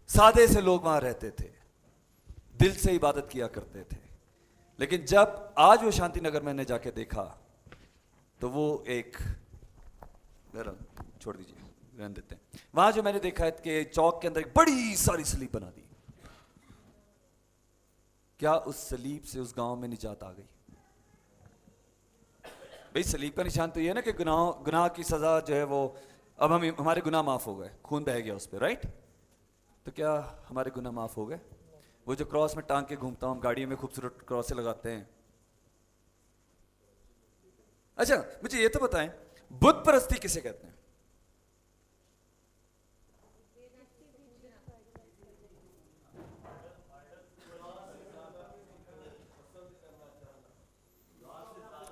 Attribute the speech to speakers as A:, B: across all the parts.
A: सादे से लोग वहां रहते थे, दिल से इबादत किया करते थे। लेकिन जब आज वो शांति नगर मैंने जाके देखा तो वो एक, छोड़ दीजिए, रहने देते हैं। वहां जो मैंने देखा है कि चौक के अंदर एक बड़ी सारी सलीब बना दी। क्या उस सलीब से उस गांव में निजात आ गई? भाई सलीब का निशान तो ये है ना कि गुनाह की सजा जो है वो, अब हमारे गुनाह माफ हो गए, खून बह गया उस पर, राइट? तो क्या हमारे गुनाह माफ हो गए? वो जो क्रॉस में टांग के घूमता हूं, हम गाड़ियों में खूबसूरत क्रॉस लगाते हैं। अच्छा मुझे ये तो बताएं, बुत परस्ती किसे कहते हैं?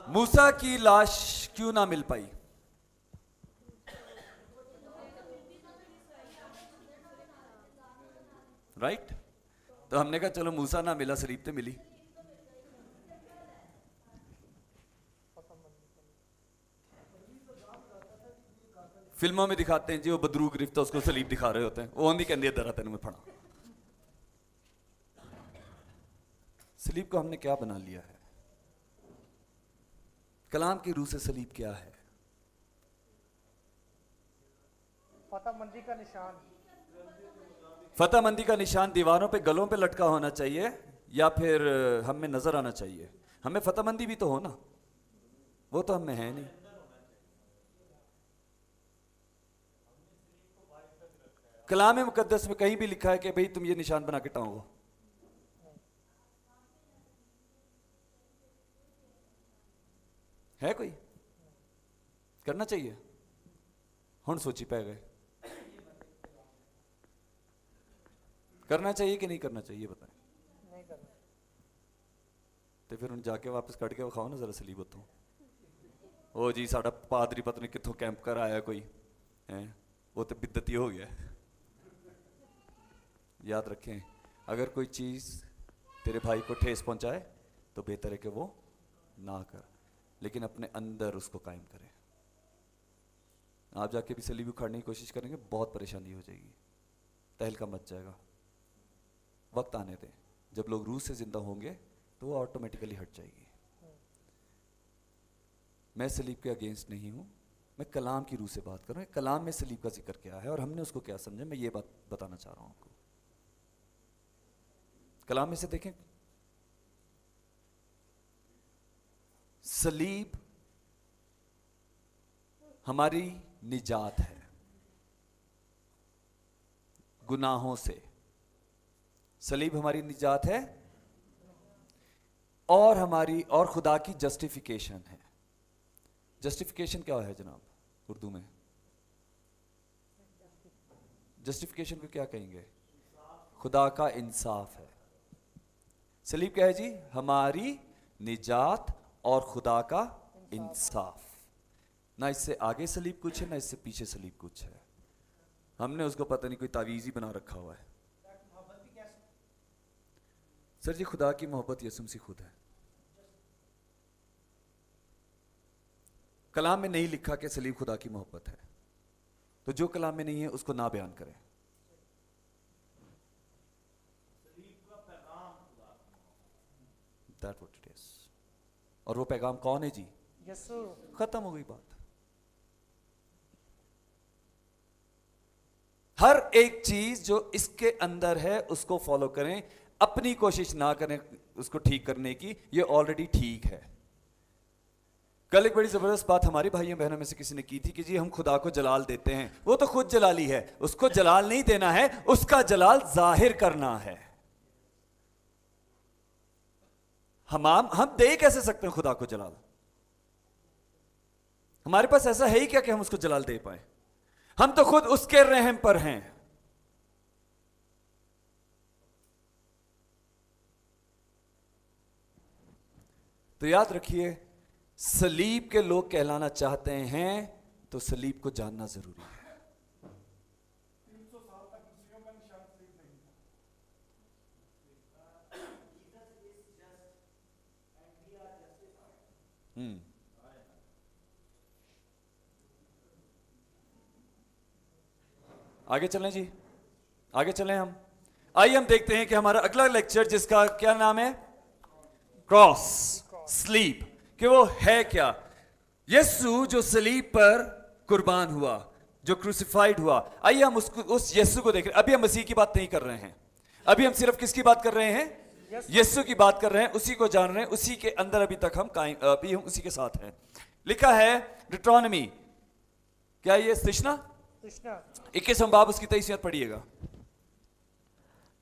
A: मूसा की लाश क्यों ना मिल पाई? राइट? तो हमने कहा चलो मूसा ना मिला, सलीब तो मिली। फिल्मों में दिखाते हैं जी, वो बदरू गिरफ्त उसको सलीब दिखा रहे होते हैं, वो नहीं कहते दरा तेन में फड़ा। सलीब को हमने क्या बना लिया है? कलाम की रूह से सलीब क्या है?
B: फतहमंदी का निशान।
A: फतहमंदी का निशान दीवारों पे, गलों पे लटका होना चाहिए या फिर हम में नजर आना चाहिए? हमें फतहमंदी भी तो हो ना, वो तो हमें है नहीं। कलाम मुकद्दस में कहीं भी लिखा है कि भाई तुम ये निशान बना के टांगो? है कोई? करना चाहिए? हुण सोची पै गए, करना चाहिए कि नहीं करना चाहिए? बताएं।
B: नहीं करना।
A: तो फिर हम जाके वापस कट के विखाओ ना जरा सलीब उतों। ओ जी साडा पादरी पता नहीं कितों कैंप कर आया कोई है, वो तो बिद्दत ही हो गया। याद रखें, अगर कोई चीज़ तेरे भाई को ठेस पहुंचाए तो बेहतर है कि वो ना कर, लेकिन अपने अंदर उसको कायम करें। आप जाके भी सलीब उखाड़ने की कोशिश करेंगे, बहुत परेशानी हो जाएगी, तहलका मच जाएगा। वक्त आने दें, जब लोग रूह से जिंदा होंगे तो वो ऑटोमेटिकली हट जाएगी। मैं सलीब के अगेंस्ट नहीं हूं, मैं कलाम की रूह से बात कर रहा हूं। कलाम में सलीब का जिक्र क्या है और हमने उसको क्या समझा, मैं ये बात बताना चाह रहा हूं आपको। कलाम में से देखें, सलीब हमारी निजात है गुनाहों से। सलीब हमारी निजात है और हमारी और खुदा की जस्टिफिकेशन है। जस्टिफिकेशन क्या है जनाब उर्दू में? जस्टिफिकेशन को क्या कहेंगे? खुदा का इंसाफ है। सलीब क्या है जी? हमारी निजात और खुदा का इंसाफ। ना इससे आगे सलीब कुछ है, ना इससे पीछे सलीब कुछ है। हमने उसको पता नहीं कोई तावीज़ ही बना रखा हुआ है। सर जी खुदा की मोहब्बत यीशु मसीह खुद है। कलाम में नहीं लिखा कि सलीब खुदा की मोहब्बत है, तो जो कलाम में नहीं है उसको ना बयान करें। That what it is। और वो पैगाम कौन है जी?
B: यीशु।
A: खत्म हो गई बात। हर एक चीज जो इसके अंदर है उसको फॉलो करें, अपनी कोशिश ना करें उसको ठीक करने की, ये ऑलरेडी ठीक है। कल एक बड़ी जबरदस्त बात हमारी भाइयों बहनों में से किसी ने की थी कि जी हम खुदा को जलाल देते हैं। वो तो खुद जलाली है, उसको जलाल नहीं देना है, उसका जलाल जाहिर करना है। हम दे कैसे सकते हैं खुदा को जलाल? हमारे पास ऐसा है ही क्या कि हम उसको जलाल दे पाए? हम तो खुद उसके रहम पर हैं। तो याद रखिए, सलीब के लोग कहलाना चाहते हैं तो सलीब को जानना जरूरी है।
B: 300 साल तक मुस्लिमों का निशान सलीब नहीं था।
A: आगे चलें जी, आगे चलें हम। आइए हम देखते हैं कि हमारा अगला लेक्चर जिसका क्या नाम है, क्रॉस स्लीप, कि वो है क्या। यीशु जो सलीब पर कुर्बान हुआ, जो क्रूसिफाइड हुआ, आइए हम उस यीशु को देख रहे हैं। अभी हम मसीह की बात नहीं कर रहे हैं, अभी हम सिर्फ किसकी बात कर रहे हैं, यीशु की बात कर रहे हैं, उसी को जान रहे हैं, उसी के अंदर अभी तक हम अभी हम उसी के साथ हैं। लिखा है डिट्रोनॉमी, क्या ये तृष्णा 21वां बाब उसकी 23 पढ़िएगा।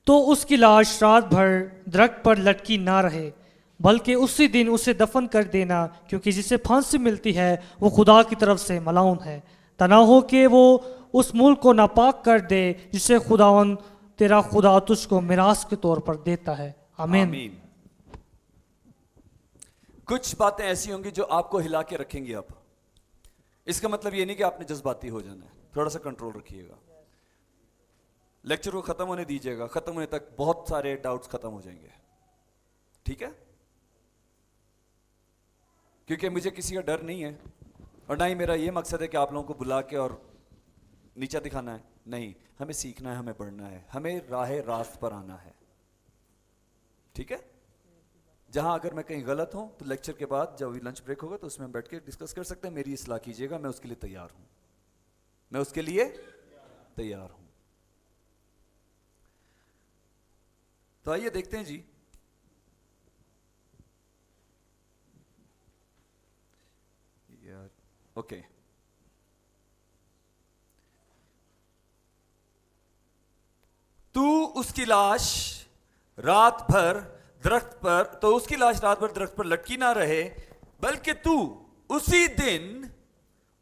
C: तो उसकी लाश रात भर दरख्त पर लटकी ना रहे, बल्कि उसी दिन उसे दफन कर देना, क्योंकि जिसे फांसी मिलती है वो खुदा की तरफ से मलाउन है। तना हो कि वो उस मुल्क को नापाक कर दे जिसे खुदावन तेरा खुदा तुझको मिरास के तौर पर देता है। आमीन।
A: आमीन। कुछ बातें ऐसी होंगी जो आपको हिला के रखेंगी। आप, इसका मतलब ये नहीं कि आपने जज्बाती हो जाना है, थोड़ा सा कंट्रोल रखिएगा। लेक्चर को खत्म होने दीजिएगा, खत्म होने तक बहुत सारे डाउट्स खत्म हो जाएंगे, ठीक है? क्योंकि मुझे किसी का डर नहीं है और ना ही मेरा ये मकसद है कि आप लोगों को बुला के और नीचा दिखाना है। नहीं, हमें सीखना है, हमें बढ़ना है, हमें राह रास्त पर आना है, ठीक है? जहां अगर मैं कहीं गलत हूं तो लेक्चर के बाद जब लंच ब्रेक होगा तो उसमें हम बैठ के डिस्कस कर सकते हैं। मेरी इस्लाह कीजिएगा, मैं उसके लिए तैयार हूं, मैं उसके लिए तैयार हूं। तो आइए देखते हैं जी, यार ओके। तू उसकी लाश रात भर दरख्त पर, तो उसकी लाश रात भर दरख्त पर लटकी ना रहे, बल्कि तू उसी दिन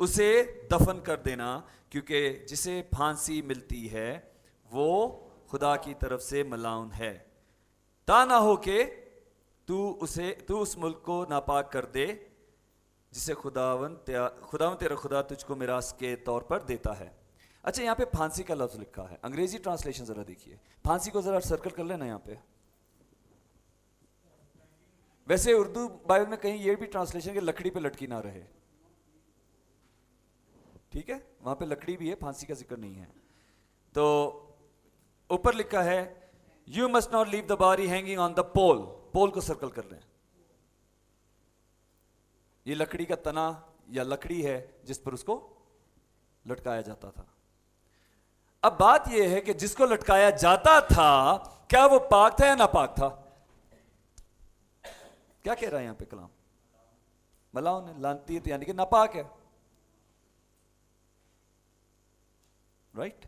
A: उसे दफन कर देना, क्योंकि जिसे फांसी मिलती है वो खुदा की तरफ से मलाउन है। ता ना हो के तू उस मुल्क को नापाक कर दे जिसे खुदावन तेरा खुदा तुझको मिरास के तौर पर देता है। अच्छा, यहां पे फांसी का लफ्ज लिखा है, अंग्रेजी ट्रांसलेशन जरा देखिए, फांसी को जरा सर्कल कर लेना यहां पे। वैसे उर्दू बाइबल में कहीं ये भी ट्रांसलेशन कि लकड़ी पे लटकी ना रहे, ठीक है? वहां पे लकड़ी भी है, फांसी का जिक्र नहीं है। तो ऊपर लिखा है you must not leave the body hanging on the pole, pole को सर्कल कर लें। ये लकड़ी का तना या लकड़ी है जिस पर उसको लटकाया जाता था। अब बात यह है कि जिसको लटकाया जाता था क्या वो पाक था या नापाक था? क्या कह रहा है यहां पे कलाम? मलाउन है, लानती है, यानी कि नापाक है, राइट?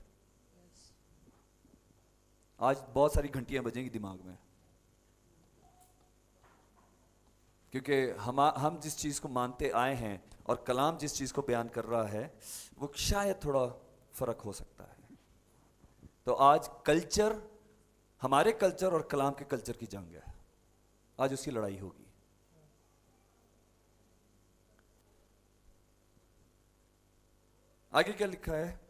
A: आज बहुत सारी घंटियां बजेंगी दिमाग में, क्योंकि हम जिस चीज को मानते आए हैं और कलाम जिस चीज को बयान कर रहा है वो शायद थोड़ा फर्क हो सकता है। तो आज कल्चर, हमारे कल्चर और कलाम के कल्चर की जंग है, आज उसकी लड़ाई होगी। आगे क्या लिखा है?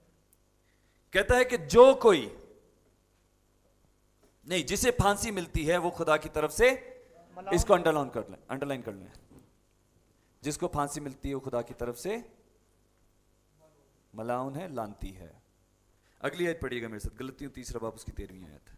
A: कहता है कि जो कोई नहीं, जिसे फांसी मिलती है वो खुदा की तरफ से, इसको अंडरलाइन कर लें, जिसको फांसी मिलती है वो खुदा की तरफ से मलाउन है, लानती है। अगली आयत पढ़िएगा मेरे साथ, गलतियों 3 बाब उसकी 13वीं आयत।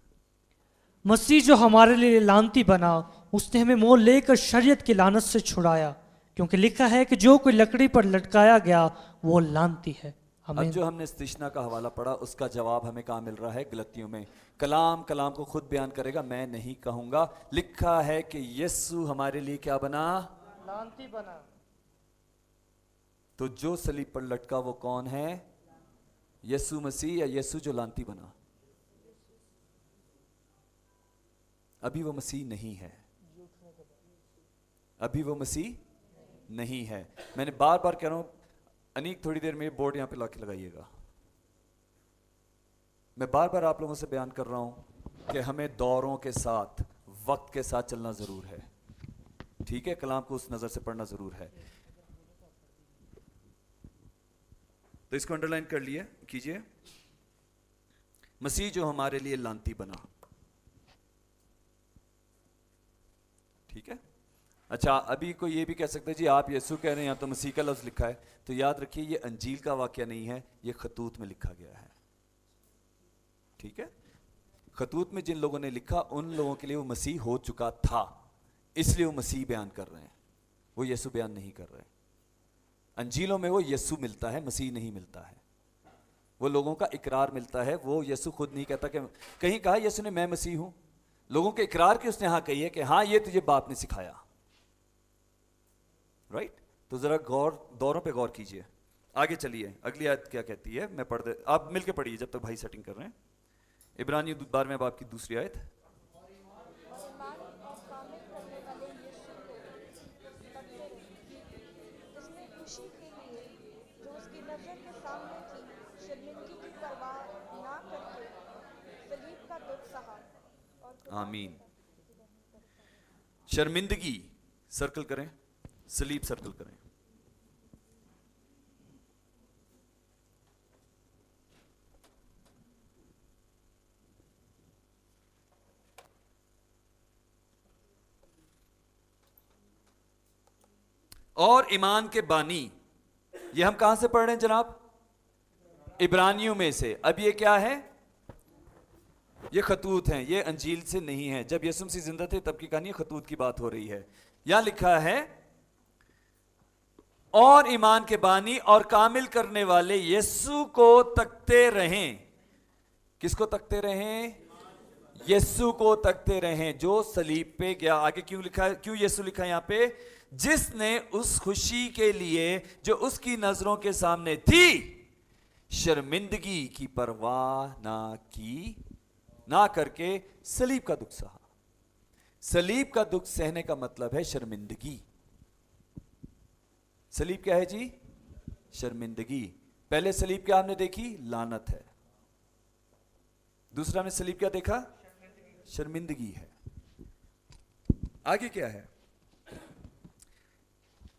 C: मसीह जो हमारे लिए लानती बना, उसने हमें मोल लेकर शरीयत की लानत से छुड़ाया, क्योंकि लिखा है कि जो कोई लकड़ी पर लटकाया गया वो लानती है।
A: अब जो हमने तृष्णा का हवाला पढ़ा उसका जवाब हमें कहां मिल रहा है? गलतियों में। कलाम को खुद बयान करेगा, मैं नहीं कहूंगा। लिखा है कि यीशु हमारे लिए क्या बना?
C: लानती बना।
A: तो जो सलीब पर लटका वो कौन है? यीशु मसीह, या यीशु जो लानती बना? अभी वो मसीह नहीं है, अभी वो मसीह नहीं है। मैंने बार बार कह रहा हूं, अनीक थोड़ी देर में बोर्ड यहां पे लाके लगाइएगा। मैं बार बार आप लोगों से बयान कर रहा हूं कि हमें दौरों के साथ, वक्त के साथ चलना जरूर है, ठीक है? कलाम को उस नजर से पढ़ना जरूर है। तो इसको अंडरलाइन कर लिए कीजिए, मसीह जो हमारे लिए लानती बना, ठीक है? अच्छा, अभी कोई ये भी कह सकता है जी आप यीशु कह रहे हैं, यहाँ तो मसीह का लफ्ज लिखा है। तो याद रखिए ये अंजील का वाक्य नहीं है, ये खतूत में लिखा गया है, ठीक है? खतूत में जिन लोगों ने लिखा उन लोगों के लिए वो मसीह हो चुका था, इसलिए वो मसीह बयान कर रहे हैं, वो यीशु बयान नहीं कर रहे हैं। अंजीलों में वो यीशु मिलता है, मसीह नहीं मिलता है। वो लोगों का इकरार मिलता है, वो यीशु खुद नहीं कहता। कि कहीं कहा यीशु ने मैं मसीह हूं, लोगों के इकरार की उसने हाँ कही है कि हाँ ये तुझे बाप ने सिखाया। राइट? तो जरा दौरों पे गौर कीजिए। आगे चलिए, अगली आयत क्या कहती है, मैं पढ़ दे, आप मिलके पढ़िए जब तक भाई सेटिंग कर रहे हैं। इब्रानी 12वें बाब की दूसरी आयत। आमीन। शर्मिंदगी सर्कल करें, सलीब सर्कल करें। और ईमान के बानी, ये हम कहां से पढ़ रहे हैं जनाब? इब्रानियों में से। अब ये क्या है? ये खतूत हैं, ये अंजील से नहीं है। जब यीशु मसीह जिंदा थे तब की कहानी, खतूत की बात हो रही है। यहां लिखा है और ईमान के बानी और कामिल करने वाले यीशु को तकते रहें। किसको तकते रहें? यीशु को तकते रहें जो सलीब पे गया। आगे क्यों लिखा है, क्यों यीशु लिखा है यहां पे? जिसने उस खुशी के लिए जो उसकी नजरों के सामने थी शर्मिंदगी की परवाह ना की, ना करके सलीब का दुख सहा। सलीब का दुख सहने का मतलब है शर्मिंदगी। सलीब क्या है जी? शर्मिंदगी। पहले सलीब क्या हमने देखी? लानत है। दूसरा हमने सलीब क्या देखा? शर्मिंदगी है। आगे क्या है?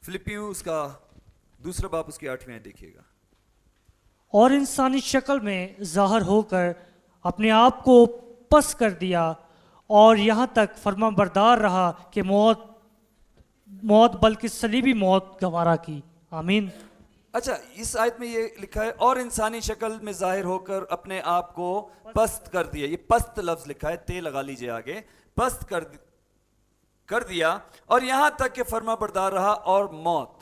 A: फिलिपियों उसका दूसरा बाब उसकी 8वीं आयत देखिएगा।
C: और इंसानी शक्ल में जाहिर होकर अपने आप को पस कर दिया और यहाँ तक फरमाबरदार रहा कि मौत बल्कि सलीबी मौत गवारा की। आमीन।
A: अच्छा, इस आयत में ये लिखा है और इंसानी शक्ल में जाहिर होकर अपने आप को पस्त कर दिया। ये पस्त लफ्ज लिखा है, ते लगा लीजिए आगे। पस्त कर दिया और यहां तक कि फरमाबरदार रहा और मौत,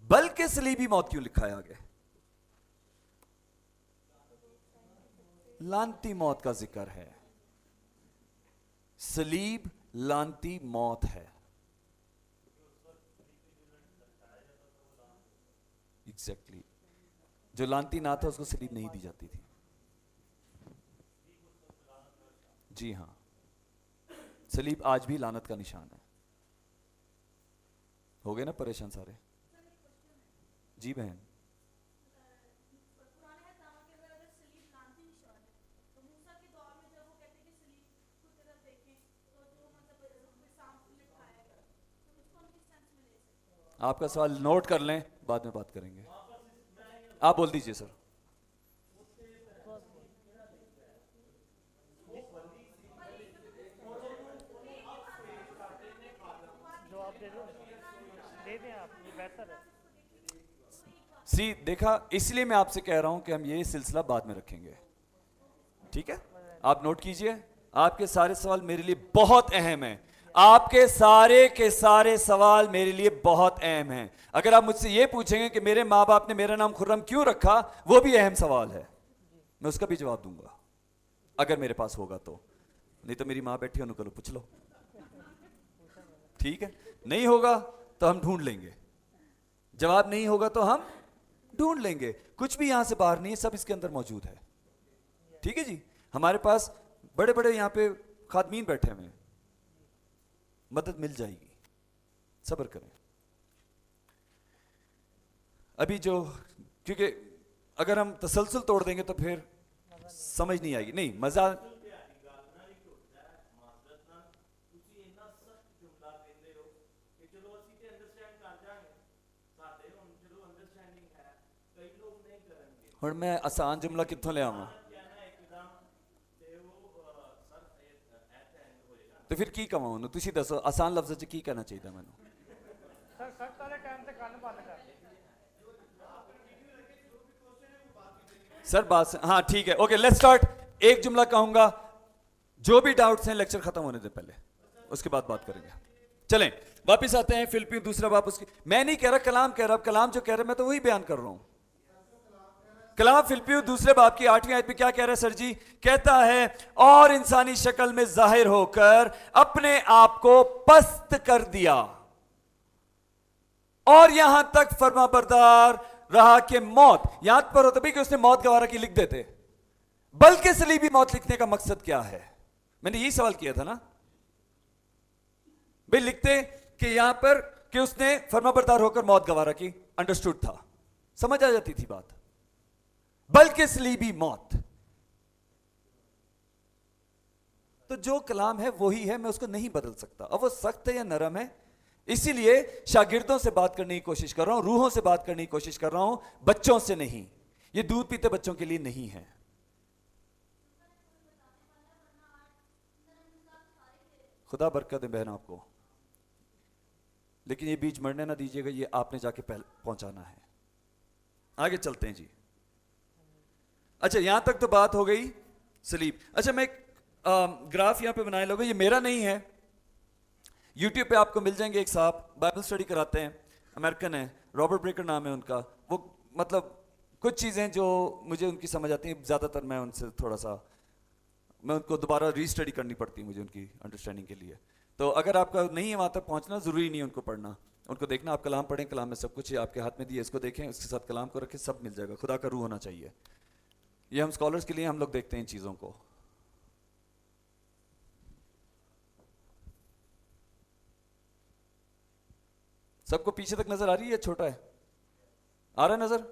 A: बल्कि सलीबी मौत क्यों लिखा है आगे? लानती मौत का जिक्र है। सलीब लानती मौत है। एग्जैक्टली। जो लानती ना था उसको सलीब नहीं दी जाती थी। जी हां, सलीब आज भी लानत का निशान है। हो गए ना परेशान सारे? जी बहन। आपका सवाल नोट कर लें, बाद में बात करेंगे। आप बोल दीजिए सर। सी देखा, इसलिए मैं आपसे कह रहा हूं कि हम ये सिलसिला बाद में रखेंगे। ठीक है, आप नोट कीजिए। आपके सारे सवाल मेरे लिए बहुत अहम हैं। आपके सारे के सारे सवाल मेरे लिए बहुत अहम हैं। अगर आप मुझसे ये पूछेंगे कि मेरे माँ बाप ने मेरा नाम खुर्रम क्यों रखा, वो भी अहम सवाल है, मैं उसका भी जवाब दूंगा अगर मेरे पास होगा तो। नहीं तो मेरी माँ बैठी है, उनको पूछ लो। ठीक है, नहीं होगा तो हम ढूंढ लेंगे, जवाब नहीं होगा तो हम ढूंढ लेंगे। कुछ भी यहां से बाहर नहीं है, सब इसके अंदर मौजूद है। ठीक है जी, हमारे पास बड़े बड़े यहां पे खादमीन बैठे हुए हैं, मदद मिल जाएगी, सब्र करें। अभी जो, क्योंकि अगर हम तसलसल तोड़ देंगे तो फिर समझ नहीं आएगी। नहीं, मजा और मैं आसान जुमला कित्थों ले आवां? तो फिर की कवां उन्होंने? तुसी दसो, आसान लफ्ज़ च की कहना चाहिए मैनू? सर बात हाँ ठीक है, ओके लेट्स स्टार्ट। एक जुमला कहूंगा, जो भी डाउट्स हैं लेक्चर खत्म होने दे पहले, उसके बाद बात करेंगे। चलें वापस आते हैं फिलिपियों दूसरा बाप। उसकी मैं नहीं कह रहा, कलाम कह रहा, कलाम जो कह रहा है मैं तो वही बयान कर रहा हूं। कलाम फिलिपियों दूसरे बाप की 8वीं आयत में क्या कह रहा है सर जी? कहता है और इंसानी शक्ल में जाहिर होकर अपने आप को पस्त कर दिया और यहां तक फरमाबरदार रहा कि मौत, यहां पर होता भी कि उसने मौत गवारा की लिख देते, बल्कि सलीबी मौत लिखने का मकसद क्या है? मैंने यही सवाल किया था ना भाई, लिखते कि यहां पर कि उसने फरमाबरदार होकर मौत गवारा की, अंडरस्टूड था, समझ आ जाती थी बात, बल्कि सलीबी मौत। तो जो कलाम है वही है, मैं उसको नहीं बदल सकता। अब वो सख्त है या नरम है, इसीलिए शागिर्दों से बात करने की कोशिश कर रहा हूं, रूहों से बात करने की कोशिश कर रहा हूं, बच्चों से नहीं। ये दूध पीते बच्चों के लिए नहीं है। खुदा बरकत दे बहन आपको, लेकिन ये बीज मरने ना दीजिएगा, ये आपने जाके पहले पहुंचाना है। आगे चलते हैं जी। अच्छा यहां तक तो बात हो गई सलीब। अच्छा मैं एक ग्राफ यहां पे बनाए लोगों, ये मेरा नहीं है, यूट्यूब पे आपको मिल जाएंगे। एक साहब बाइबल स्टडी कराते हैं, अमेरिकन है, रॉबर्ट ब्रेकर नाम है उनका। वो मतलब कुछ चीज़ें जो मुझे उनकी समझ आती हैं, ज़्यादातर मैं उनसे थोड़ा सा, मैं उनको दोबारा रीस्टडी करनी पड़ती है मुझे उनकी अंडरस्टैंडिंग के लिए। तो अगर आपका नहीं है वहाँ तक पहुँचना, ज़रूरी नहीं है उनको पढ़ना, उनको देखना। आप कलाम पढ़ें, कलाम में सब कुछ आपके हाथ में दिए, इसको देखें, उसके साथ कलाम को रखें, सब मिल जाएगा। खुदा का रूह होना चाहिए। ये हम स्कॉलर्स के लिए हम लोग देखते हैं इन चीज़ों को। सबको पीछे तक नजर आ रही है, छोटा है, आ रहा है नजर?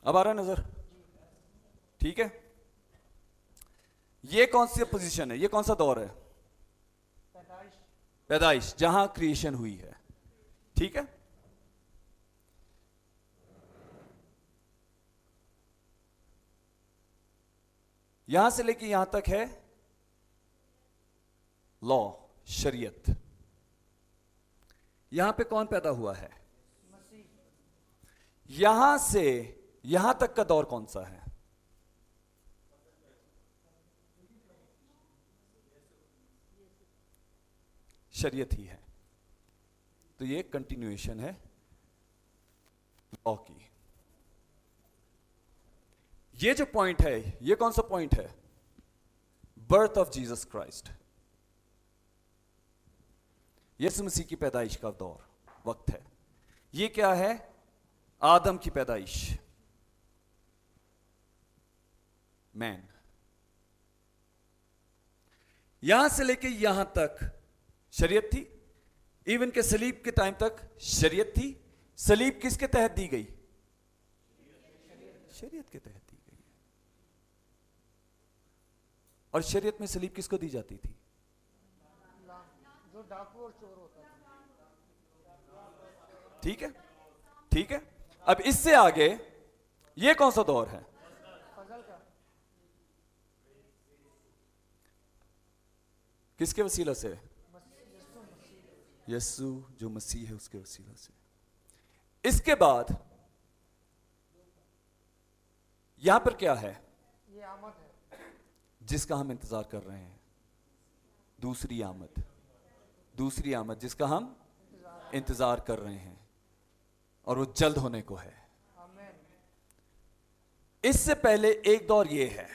A: अब आ रहा है नजर? ठीक है। ये कौन सी पोजीशन है, ये कौन सा दौर है? पैदाइश, जहां क्रिएशन हुई है। ठीक है। यहां से लेके यहां तक है लॉ, शरीयत। यहां पे कौन पैदा हुआ है? यहां से यहां तक का दौर कौन सा है? शरीयत ही है। तो ये कंटिन्यूएशन है लॉ की। ये जो पॉइंट है, ये कौन सा पॉइंट है? बर्थ ऑफ जीसस क्राइस्ट, यीशु मसीह की पैदाइश का दौर, वक्त है। ये क्या है? आदम की पैदाइश, मैन। यहां से लेके यहां तक शरीयत थी, इवन के सलीब के टाइम तक शरीयत थी। सलीब किसके तहत दी गई? शरीयत के तहत दी गई। और शरीयत में सलीब किसको दी जाती थी?
C: जो डाकू और चोर होता है।
A: ठीक है, ठीक है। अब इससे आगे ये कौन सा दौर है? किसके वसीला से? यीशु जो मसीह है उसके वसीला से। इसके बाद यहां पर क्या है?
C: ये आमद है
A: जिसका हम इंतजार कर रहे हैं, दूसरी आमद, दूसरी आमद जिसका हम इंतजार कर रहे हैं, और वो जल्द होने को है। इससे पहले एक दौर ये है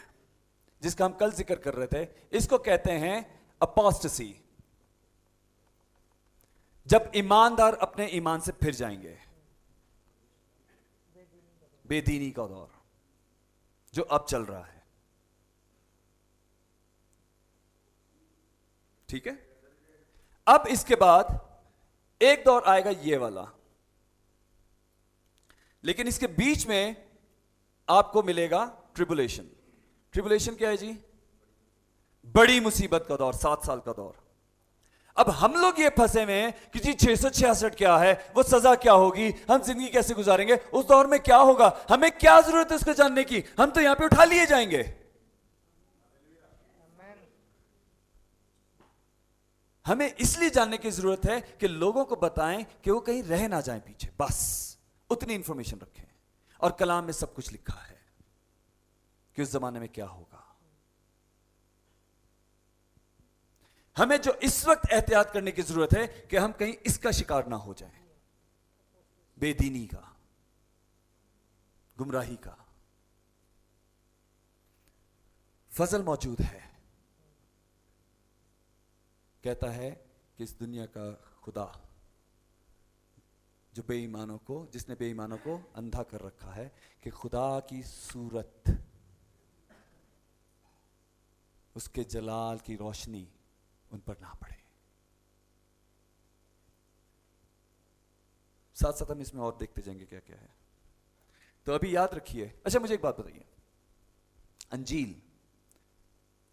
A: जिसका हम कल जिक्र कर रहे थे, इसको कहते हैं अपोस्टेसी, जब ईमानदार अपने ईमान से फिर जाएंगे। बेदीनी का दौर जो अब चल रहा है। ठीक है। अब इसके बाद एक दौर आएगा ये वाला, लेकिन इसके बीच में आपको मिलेगा ट्रिबुलेशन। ट्रिबुलेशन क्या है जी? बड़ी मुसीबत का दौर, 7 साल का दौर। अब हम लोग ये फंसे हुए हैं कि जी 666 क्या है, वो सजा क्या होगी, हम जिंदगी कैसे गुजारेंगे, उस दौर में क्या होगा, हमें क्या जरूरत है उसको जानने की, हम तो यहां पे उठा लिए जाएंगे। हमें इसलिए जानने की जरूरत है कि लोगों को बताएं कि वो कहीं रह ना जाएं पीछे, बस उतनी इंफॉर्मेशन रखें। और कलाम में सब कुछ लिखा है कि उस जमाने में क्या होगा। हमें जो इस वक्त एहतियात करने की जरूरत है कि हम कहीं इसका शिकार ना हो जाएं, बेदीनी का, गुमराही का। फजल मौजूद है, कहता है कि इस दुनिया का खुदा जो बेईमानों को, जिसने बेईमानों को अंधा कर रखा है कि खुदा की सूरत, उसके जलाल की रोशनी उन पर ना पड़े। साथ साथ हम इसमें और देखते जाएंगे क्या क्या है। तो अभी याद रखिए। अच्छा मुझे एक बात बताइए, अंजील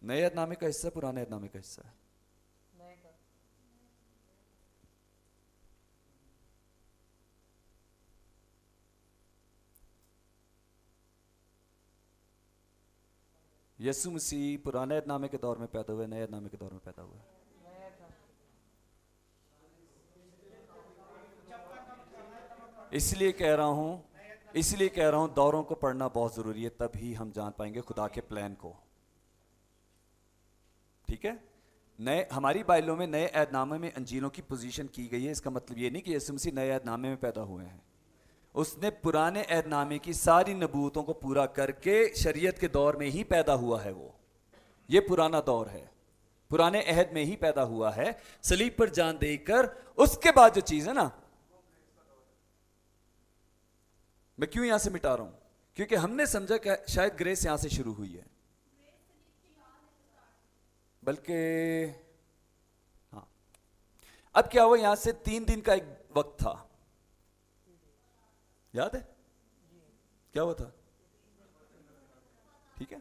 A: नए अहदनामे का हिस्सा, पुराने अहदनामे का हिस्सा है? यीशु मसीह पुराने अहदनामे के दौर में पैदा हुए, नए अहदनामे के दौर में पैदा हुए? इसलिए कह रहा हूं दौरों को पढ़ना बहुत जरूरी है, तभी हम जान पाएंगे खुदा के प्लान को। ठीक है, नए हमारी बाइबलों में नए अहदनामे में अंजीलों की पोजीशन की गई है। इसका मतलब ये नहीं कि यीशु मसीह नए अहदनामे में पैदा हुए हैं। उसने पुराने अहदनामे की सारी नबूवतों को पूरा करके शरीयत के दौर में ही पैदा हुआ है। वो ये पुराना दौर है, पुराने अहद में ही पैदा हुआ है, सलीब पर जान देकर। उसके बाद जो चीज है ना, मैं क्यों यहां से मिटा रहा हूं, क्योंकि हमने समझा कि शायद ग्रेस यहां से शुरू हुई है, बल्कि हाँ। अब क्या हुआ, यहां से 3 दिन का एक वक्त था, याद है क्या हुआ था? ठीक है,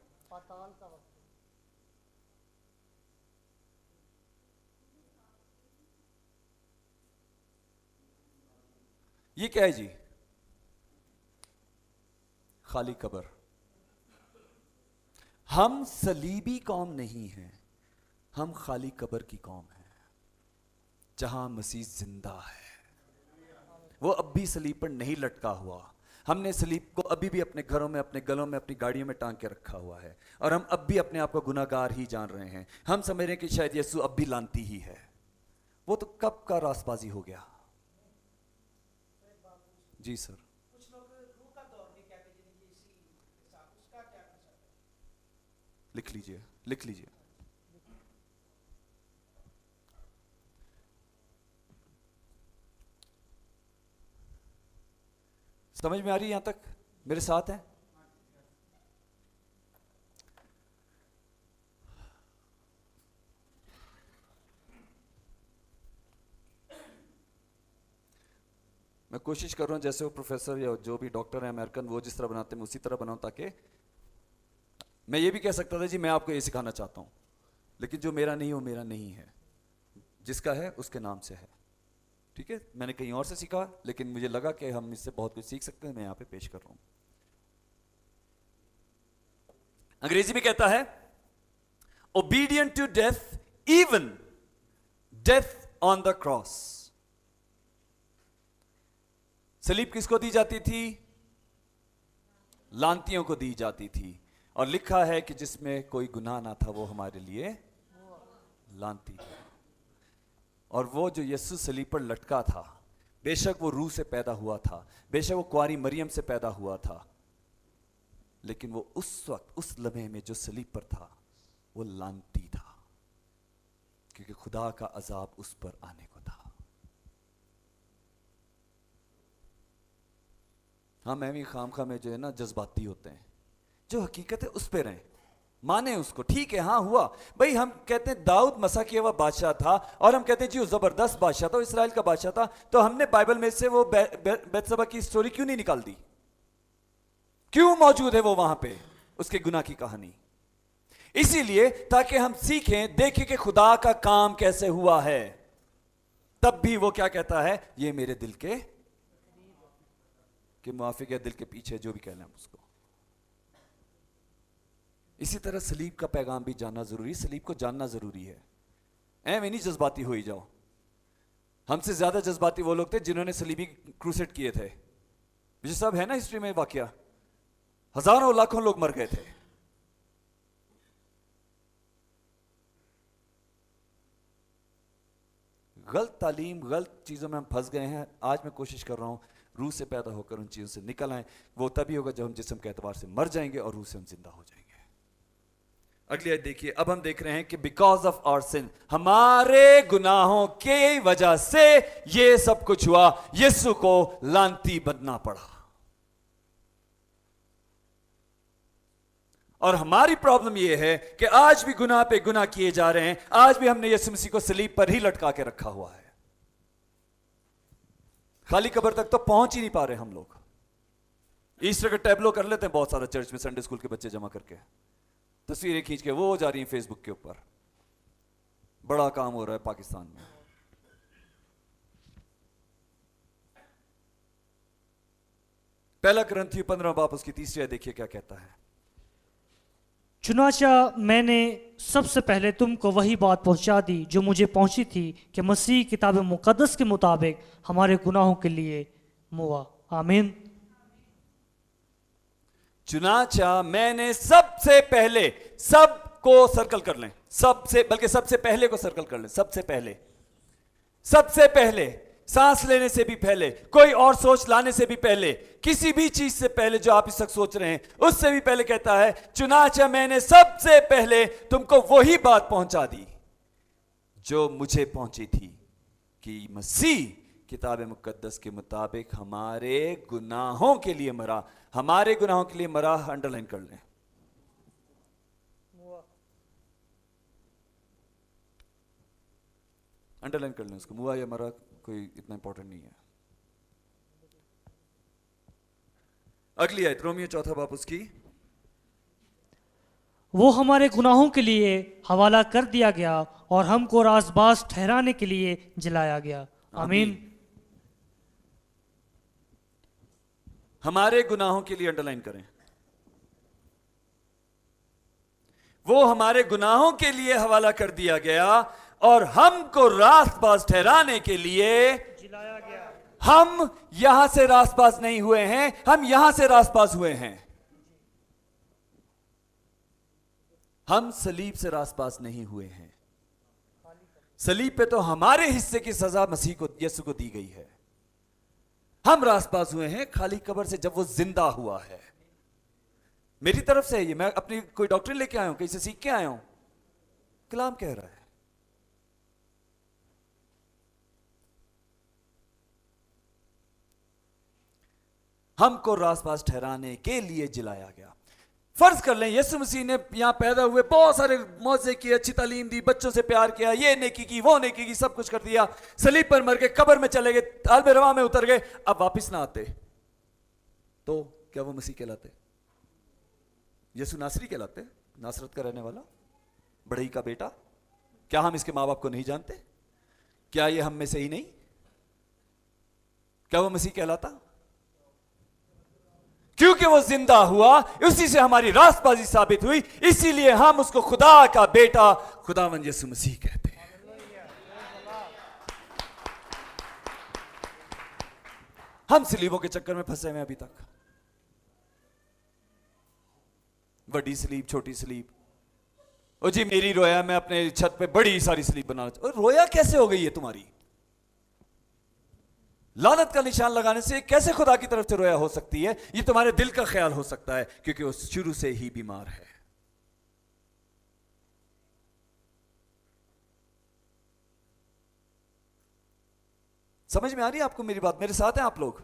A: ये क्या है जी? खाली कब्र। हम सलीबी कौम नहीं हैं, हम खाली कब्र की कौम है, जहां मसीह जिंदा है। वो अब भी सलीब पर नहीं लटका हुआ। हमने सलीब को अभी भी अपने घरों में, अपने गलों में, अपनी गाड़ियों में टांग के रखा हुआ है, और हम अब भी अपने आप को गुनाहगार ही जान रहे हैं। हम समझ रहे हैं कि शायद यीशु अब भी लानती ही है। वो तो कब का रासबाजी हो गया। जी सर।
B: कुछ लोग रूह का दौर भी कहते हैं, जिन्हें इसी के साथ उसका क्या कसर है?
A: लिख लीजिए, लिख लीजिए। समझ में आ रही है यहां तक? मेरे साथ है? मैं कोशिश कर रहा हूं जैसे वो प्रोफेसर या जो भी डॉक्टर है अमेरिकन, वो जिस तरह बनाते हैं उसी तरह बनाऊं, ताकि मैं ये भी कह सकता था जी मैं आपको ये सिखाना चाहता हूं, लेकिन जो मेरा नहीं वो मेरा नहीं है, जिसका है उसके नाम से है। ठीक है, मैंने कहीं और से सीखा, लेकिन मुझे लगा कि हम इससे बहुत कुछ सीख सकते हैं, मैं यहां पे पेश कर रहा हूं। अंग्रेजी में कहता है obedient to death, even death on the cross. सलीब किसको दी जाती थी? लांतियों को दी जाती थी, और लिखा है कि जिसमें कोई गुनाह ना था वो हमारे लिए लांती था। और वो जो यीशु सलीब पर लटका था, बेशक वो रूह से पैदा हुआ था, बेशक वो कुंवारी मरियम से पैदा हुआ था, लेकिन वो उस वक्त, उस लम्हे में जो सलीब पर था, वो लांती था, क्योंकि खुदा का अजाब उस पर आने को था। हाँ, मैं भी खामखा में जो है ना जज्बाती होते हैं, जो हकीकत है उस पे रहें, माने उसको। ठीक है, हाँ हुआ भाई, हम कहते हैं दाऊद मसा किया हुआ बादशाह था, और हम कहते हैं जी वो जबरदस्त बादशाह था, वो इस्राएल का बादशाह था, तो हमने बाइबल में से वो बैतशबा की स्टोरी क्यों नहीं निकाल दी? क्यों मौजूद है वो वहां पे, उसके गुनाह की कहानी? इसीलिए ताकि हम सीखें, देखें कि खुदा का काम कैसे हुआ है। तब भी वो क्या कहता है, ये मेरे दिल के मुआफिक है, दिल के पीछे, जो भी कह लें उसको। इसी तरह सलीब का पैगाम भी जानना जरूरी, सलीब को जानना जरूरी है। ऐਵੇਂ नहीं जज्बाती हो ही जाओ। हमसे ज्यादा जज्बाती वो लोग थे जिन्होंने सलीबी क्रूसेड किए थे, ये सब है ना हिस्ट्री में वाकया, हजारों लाखों लोग मर गए थे। गलत तालीम, गलत चीजों में हम फंस गए हैं। आज मैं कोशिश कर रहा हूं रूह से पैदा होकर उन चीजों से निकल आए। वो तभी होगा जब हम जिस्म के एतबार से मर जाएंगे और रूह से हम जिंदा हो जाएंगे। अगली आयत देखिए, अब हम देख रहे हैं कि बिकॉज ऑफ आवर सिन, हमारे गुनाहों की वजह से ये सब कुछ हुआ, यीशु को लानती बनना पड़ा। और हमारी प्रॉब्लम यह है कि आज भी गुनाह पे गुनाह किए जा रहे हैं, आज भी हमने यीशु मसीह को सलीब पर ही लटका के रखा हुआ है। खाली कब्र तक तो पहुंच ही नहीं पा रहे हम लोग। ईस्टर का टैबलो कर लेते हैं बहुत सारा चर्च में, संडे स्कूल के बच्चे जमा करके तस्वीरें खींच के वो जा रही हैं फेसबुक के ऊपर। बड़ा काम हो रहा है पाकिस्तान में। पहला ग्रंथी 15 बाब उसकी 3 आयत देखिए क्या कहता है।
C: चुनाचा मैंने सबसे पहले तुमको वही बात पहुंचा दी जो मुझे पहुंची थी कि मसीह किताब मुकद्दस के मुताबिक हमारे गुनाहों के लिए मुआ। आमीन।
A: चुनाचा मैंने सबसे पहले, सबको सर्कल कर लें, सबसे, बल्कि सबसे पहले को सर्कल कर लें, सबसे पहले, सबसे पहले, सांस लेने से भी पहले, कोई और सोच लाने से भी पहले, किसी भी चीज से पहले जो आप इस वक्त सोच रहे हैं उससे भी पहले कहता है, चुनाचा मैंने सबसे पहले तुमको वही बात पहुंचा दी जो मुझे पहुंची थी कि मसीह किताब मुकद्दस के मुताबिक हमारे गुनाहों के लिए मरा। हमारे गुनाहों के लिए मरा, अंडरलाइन कर लें। अंडरलाइन कर लें उसको, मुआ या मरा कोई इतना इंपॉर्टेंट नहीं है। अगली आयत रोमियो 4 बाब उसकी,
C: वो हमारे गुनाहों के लिए हवाला कर दिया गया और हमको राजबाज ठहराने के लिए जलाया गया। आमीन।
A: हमारे गुनाहों के लिए अंडरलाइन करें। वो हमारे गुनाहों के लिए हवाला कर दिया गया और हमको रास्तबाज ठहराने के लिए
C: जलाया गया।
A: हम यहां से रास्तबाज नहीं हुए हैं, हम यहां से रास्तबाज हुए हैं। हम सलीब से रास्तबाज नहीं हुए हैं। सलीब पे तो हमारे हिस्से की सजा मसीह को, यीशु को दी गई है। हम रास्तबाज हुए हैं खाली कब्र से जब वो जिंदा हुआ है। मेरी तरफ से ये, मैं अपनी कोई डॉक्ट्रिन लेके आया हूं, कहीं से सीख के आया हूं, कलाम कह रहा है। हमको रास्तबाज ठहराने के लिए जिलाया गया। फर्ज कर लें यीशु मसीह ने यहां पैदा हुए, बहुत सारे मौजे किए, अच्छी तालीम दी, बच्चों से प्यार किया, ये नेकी की, वो नेकी की, सब कुछ कर दिया, सलीब पर मर गए, कब्र में चले गए, तालब रवा में उतर गए, अब वापिस ना आते तो क्या वो मसीह कहलाते? यीशु नासरी कहलाते? नासरत का रहने वाला, बढ़ई का बेटा। क्या हम इसके मां बाप को नहीं जानते? क्या ये हम में से ही नहीं? क्या वो मसीह कहलाता? क्योंकि वो जिंदा हुआ, उसी से हमारी रास्तबाजी साबित हुई, इसीलिए हम उसको खुदा का बेटा, खुदावंद यीशु मसीह कहते हैं। हम सलीबों के चक्कर में फंसे हैं अभी तक। बड़ी सलीब, छोटी सलीब, ओ जी मेरी रोया, मैं अपने छत पे बड़ी सारी सलीब बना, रोया कैसे हो गई है तुम्हारी? लानत का निशान लगाने से कैसे खुदा की तरफ से रोया हो सकती है? ये तुम्हारे दिल का ख्याल हो सकता है, क्योंकि वो शुरू से ही बीमार है। समझ में आ रही है आपको मेरी बात? मेरे साथ हैं आप लोग?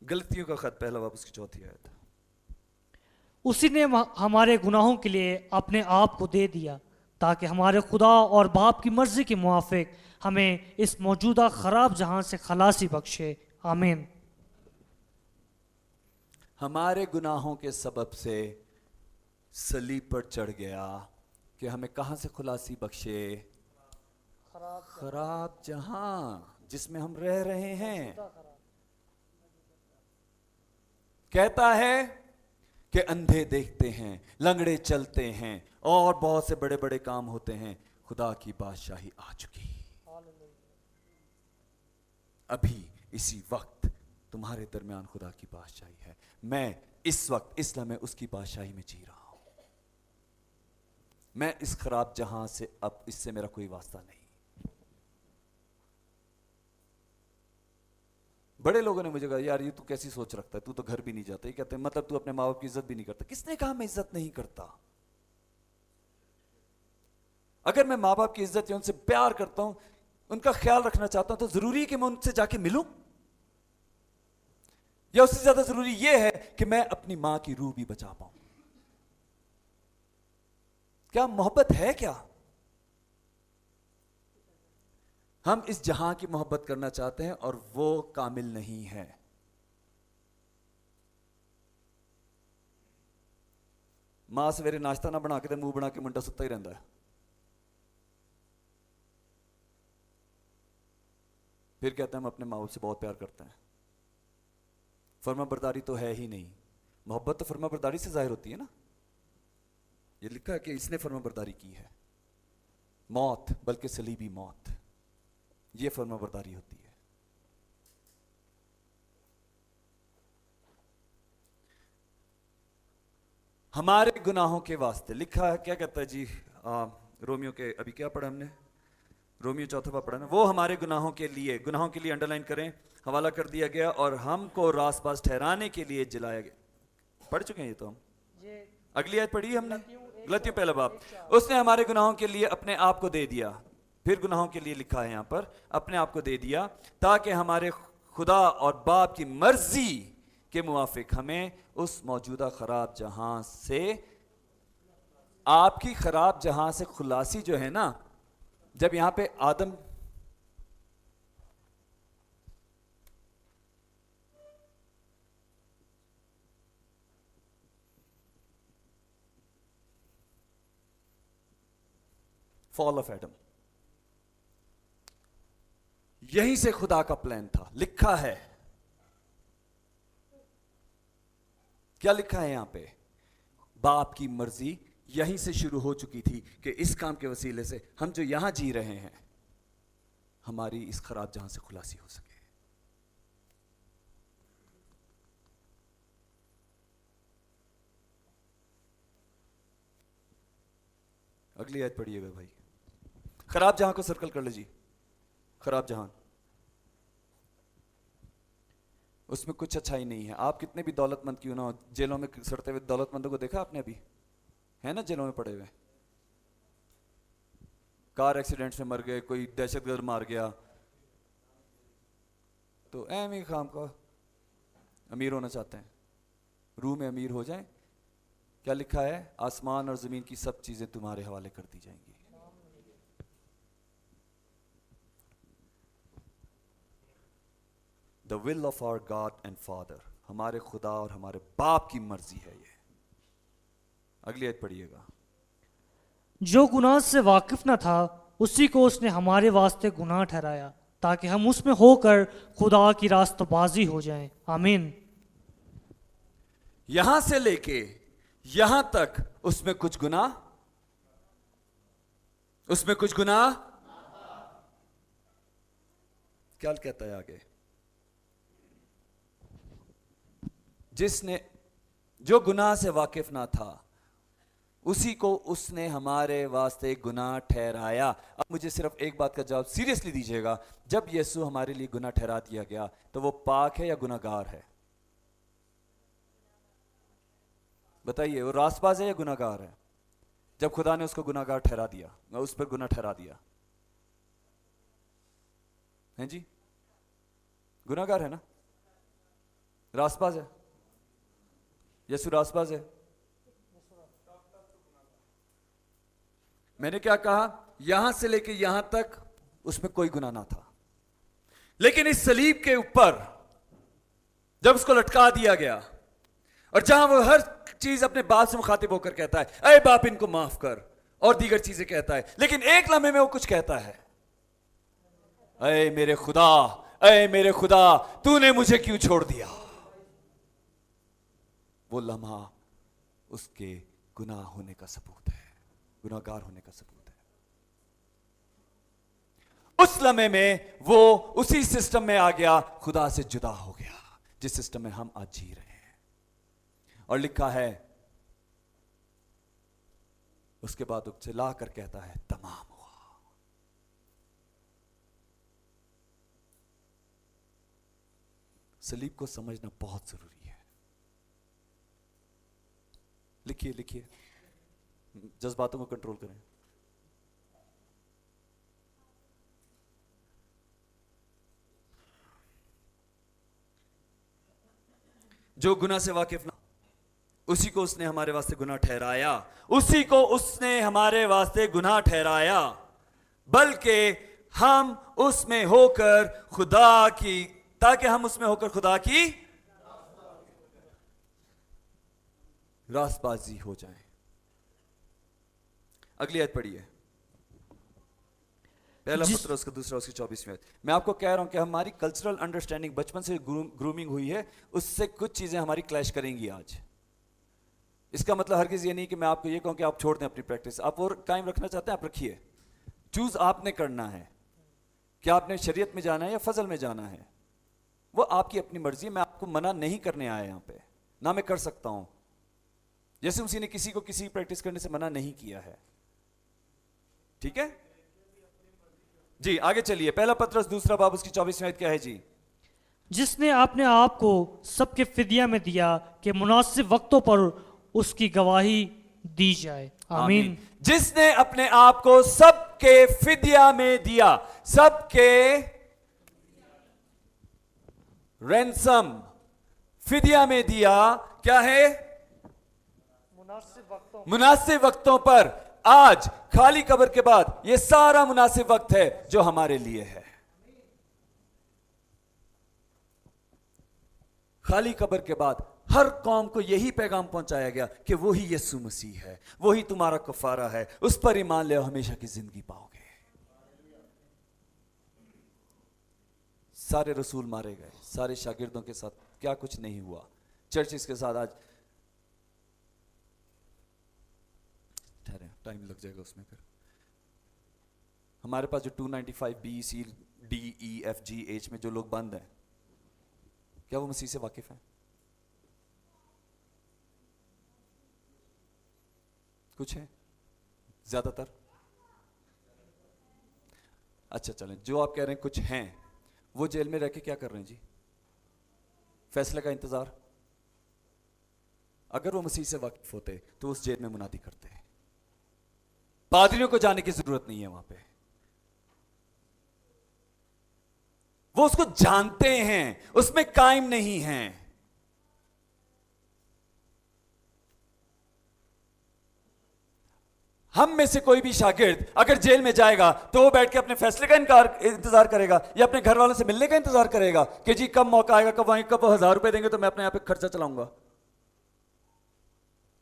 A: गलतियों का खत, पहला बाब उसकी 4 आयत।
C: उसी ने हमारे गुनाहों के लिए अपने आप को दे दिया ताकि हमारे खुदा और बाप की मर्जी के मुआफिक हमें इस मौजूदा खराब जहां से खलासी बख्शे। आमीन।
A: हमारे गुनाहों के सबब से सलीब पर चढ़ गया कि हमें कहां से खुलासी बख्शे? खराब जहां जिसमें हम रह रहे हैं। कहता है कि अंधे देखते हैं, लंगड़े चलते हैं और बहुत से बड़े बड़े काम होते हैं। खुदा की बादशाही आ चुकी। अभी इसी वक्त तुम्हारे दरमियान खुदा की बादशाही है। मैं इस वक्त इस लम्हे उसकी बादशाही में जी रहा हूं। मैं इस खराब जहां से, अब इससे मेरा कोई वास्ता नहीं। बड़े लोगों ने मुझे कहा, यार ये तू कैसी सोच रखता है, तू तो घर भी नहीं जाता। ये कहते हैं मतलब तू अपने माँ बाप की इज्जत भी नहीं करता। किसने कहा मैं इज्जत नहीं करता? अगर मैं माँ बाप की इज्जत या उनसे प्यार करता हूं, उनका ख्याल रखना चाहता हूं, तो जरूरी है कि मैं उनसे जाके मिलूं? या उससे ज्यादा जरूरी यह है कि मैं अपनी मां की रूह भी बचा पाऊं? क्या मोहब्बत है? क्या हम इस जहां की मोहब्बत करना चाहते हैं और वो कामिल नहीं है। मां सवेरे नाश्ता ना बना के मुंह बना के मुंडा सुता ही रहता है। फिर कहते हैं हम अपने माँ बाप से बहुत प्यार करते हैं। फर्मा बरदारी तो है ही नहीं। मोहब्बत तो फर्मा बरदारी से जाहिर होती है ना। ये लिखा है कि इसने फर्मा बरदारी की है, मौत, बल्कि सलीबी मौत। ये फर्मा बरदारी होती है। हमारे गुनाहों के वास्ते लिखा है। क्या कहता है जी रोमियो के, अभी क्या पढ़ा हमने? रोमियो चौथा पढ़ा ना। वो हमारे गुनाहों के लिए अंडरलाइन करें, हवाला कर दिया गया और हमको रासपास ठहराने के लिए जलाया गया। पढ़ चुके हैं ये तो हम। अगली आयत पढ़ी हमने, गलतियों पहला बाब। उसने हमारे गुनाहों के लिए अपने आप को दे दिया। फिर गुनाहों के लिए लिखा है यहां पर, अपने आप को दे दिया, ताकि हमारे खुदा और बाप की मर्जी के मुवाफिक हमें उस मौजूदा खराब जहां से, आपकी खराब जहां से खुलासी जो है ना, जब यहां पे आदम फॉल ऑफ एडम, यहीं से खुदा का प्लान था। लिखा है, क्या लिखा है यहां पे? बाप की मर्जी यहीं से शुरू हो चुकी थी कि इस काम के वसीले से हम जो यहां जी रहे हैं, हमारी इस खराब जहां से खुलासी हो सके। अगली आयत पढ़िएगा भाई। खराब जहां को सर्कल कर लीजिए। खराब जहां, उसमें कुछ अच्छाई नहीं है। आप कितने भी दौलतमंद क्यों ना हो, जेलों में सड़ते हुए दौलतमंदों को देखा आपने? अभी है ना जेलों में पड़े हुए, कार एक्सीडेंट में मर गए, कोई दहशतगर्द मार गया, तो एम ही खाम का अमीर होना चाहते हैं, रूह में अमीर हो जाएं। क्या लिखा है? आसमान और जमीन की सब चीजें तुम्हारे हवाले कर दी जाएंगी। The will of our God and father, हमारे खुदा और हमारे बाप की मर्जी है ये। अगली आयत पढ़िएगा।
C: जो गुनाह से वाकिफ न था, उसी को उसने हमारे वास्ते गुनाह ठहराया, ताकि हम उसमें होकर खुदा की रास्तबाजी हो जाएं। आमीन।
A: यहां से लेके यहां तक उसमें कुछ गुनाह, उसमें कुछ गुनाह। क्या कहता है आगे? जिसने, जो गुनाह से वाकिफ ना था, उसी को उसने हमारे वास्ते गुनाह ठहराया। अब मुझे सिर्फ एक बात का जवाब सीरियसली दीजिएगा, जब यीशु हमारे लिए गुनाह ठहरा दिया गया तो वो पाक है या गुनाहगार है? बताइए, वो रास्तबाज है या गुनाहगार है? जब खुदा ने उसको गुनाहगार ठहरा दिया, उस पर गुनाह ठहरा दिया, हैं जी? गुनाहगार है ना? रास्तबाज है? यीशु रास्तबाज है? मैंने क्या कहा? यहां से लेके यहां तक उसमें कोई गुनाह ना था, लेकिन इस सलीब के ऊपर जब उसको लटका दिया गया, और जहां वो हर चीज अपने बाप से मुखातिब होकर कहता है, अरे बाप इनको माफ कर, और दीगर चीजें कहता है, लेकिन एक लम्हे में वो कुछ कहता है, अरे मेरे खुदा, अरे मेरे खुदा, तूने मुझे क्यों छोड़ दिया। वो लम्हा उसके गुनाह होने का सबूत है, गुनाहगार होने का सबूत है। उस लम्हे में वो उसी सिस्टम में आ गया, खुदा से जुदा हो गया, जिस सिस्टम में हम आज जी रहे हैं। और लिखा है, उसके बाद वो चिल्ला कर कहता है, तमाम हुआ। सलीब को समझना बहुत जरूरी है। लिखिए लिखिए, जज्बातों को कंट्रोल करें। जो गुनाह से वाकिफ ना, उसी को उसने हमारे वास्ते गुनाह ठहराया, उसी को उसने हमारे वास्ते गुनाह ठहराया, बल्कि हम उसमें होकर खुदा की, ताकि हम उसमें होकर खुदा की रास्तबाजी हो जाए। अगली आयत पढ़िए, पहला पत्र उसका दूसरा उसकी 24वीं आयत। मैं आपको कह रहा हूं कि हमारी कल्चरल अंडरस्टैंडिंग बचपन से ग्रूमिंग हुई है, उससे कुछ चीजें हमारी क्लैश करेंगी आज। इसका मतलब हरगिज ये नहीं कि मैं आपको ये कहूं कि आप छोड़ दें अपनी प्रैक्टिस। आप और कायम रखना चाहते हैं, आप रखिए। चूज आपने करना है कि आपने शरीयत में जाना है या फजल में जाना है, वो आपकी अपनी मर्जी। मैं आपको मना नहीं करने आया यहां पे, ना मैं कर सकता हूं। जैसे उसी ने किसी को किसी प्रैक्टिस करने से मना नहीं किया है। ठीक है जी, आगे चलिए। पहला पत्रस दूसरा बाब उसकी 24वीं आयत क्या है जी?
C: जिसने अपने आप को सबके फिदिया में दिया कि मुनासिब वक्तों पर उसकी गवाही दी जाए। आमीन।
A: जिसने अपने आप को सबके फिदिया में दिया, सबके रैंसम, फिदिया में दिया, क्या है? मुनासिब वक्तों पर। आज खाली कब्र के बाद यह सारा मुनासिब वक्त है जो हमारे लिए है। खाली कब्र के बाद हर कौम को यही पैगाम पहुंचाया गया कि वही यीशु मसीह है, वही तुम्हारा कफारा है, उस पर ईमान ले हमेशा की जिंदगी पाओगे। सारे रसूल मारे गए, सारे शागिर्दों के साथ क्या कुछ नहीं हुआ। चर्चिस के साथ आज ठहरे, टाइम लग जाएगा उसमें। फिर हमारे पास जो 295 B C D E F G H में जो लोग बंद हैं, क्या वो मसीह से वाकिफ हैं? कुछ है, ज्यादातर। अच्छा चलें, जो आप कह रहे हैं कुछ हैं, वो जेल में रह के क्या कर रहे हैं जी? फैसले का इंतजार। अगर वो मसीह से वाकिफ होते तो उस जेल में मुनादी करते। पादरियों को जाने की जरूरत नहीं है वहां पे, वो उसको जानते हैं, उसमें कायम नहीं हैं। हम में से कोई भी शागिर्द अगर जेल में जाएगा तो वो बैठ के अपने फैसले का इंतजार करेगा या अपने घर वालों से मिलने का इंतजार करेगा कि जी कब मौका आएगा, कब वहीं, कब 1000 रुपए देंगे तो मैं अपने यहां पे खर्चा चलाऊंगा?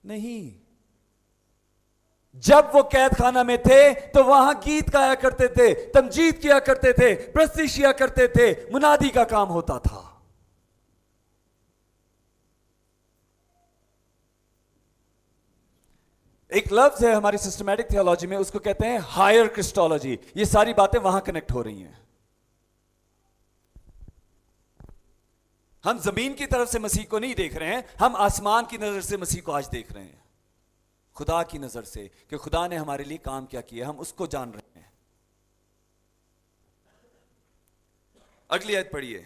A: नहीं। जब वो कैद खाना में थे तो वहां गीत गाया करते थे, तमजीद किया करते थे, प्रस्तिश किया करते थे, मुनादी का काम होता था। एक लफ्ज है हमारी सिस्टमैटिक थियोलॉजी में, उसको कहते हैं हायर क्रिस्टोलॉजी। ये सारी बातें वहां कनेक्ट हो रही हैं। हम जमीन की तरफ से मसीह को नहीं देख रहे हैं, हम आसमान की नजर से मसीह को आज देख रहे हैं, खुदा की नजर से, कि खुदा ने हमारे लिए काम क्या किया, हम उसको जान रहे हैं। अगली आयत पढ़िए।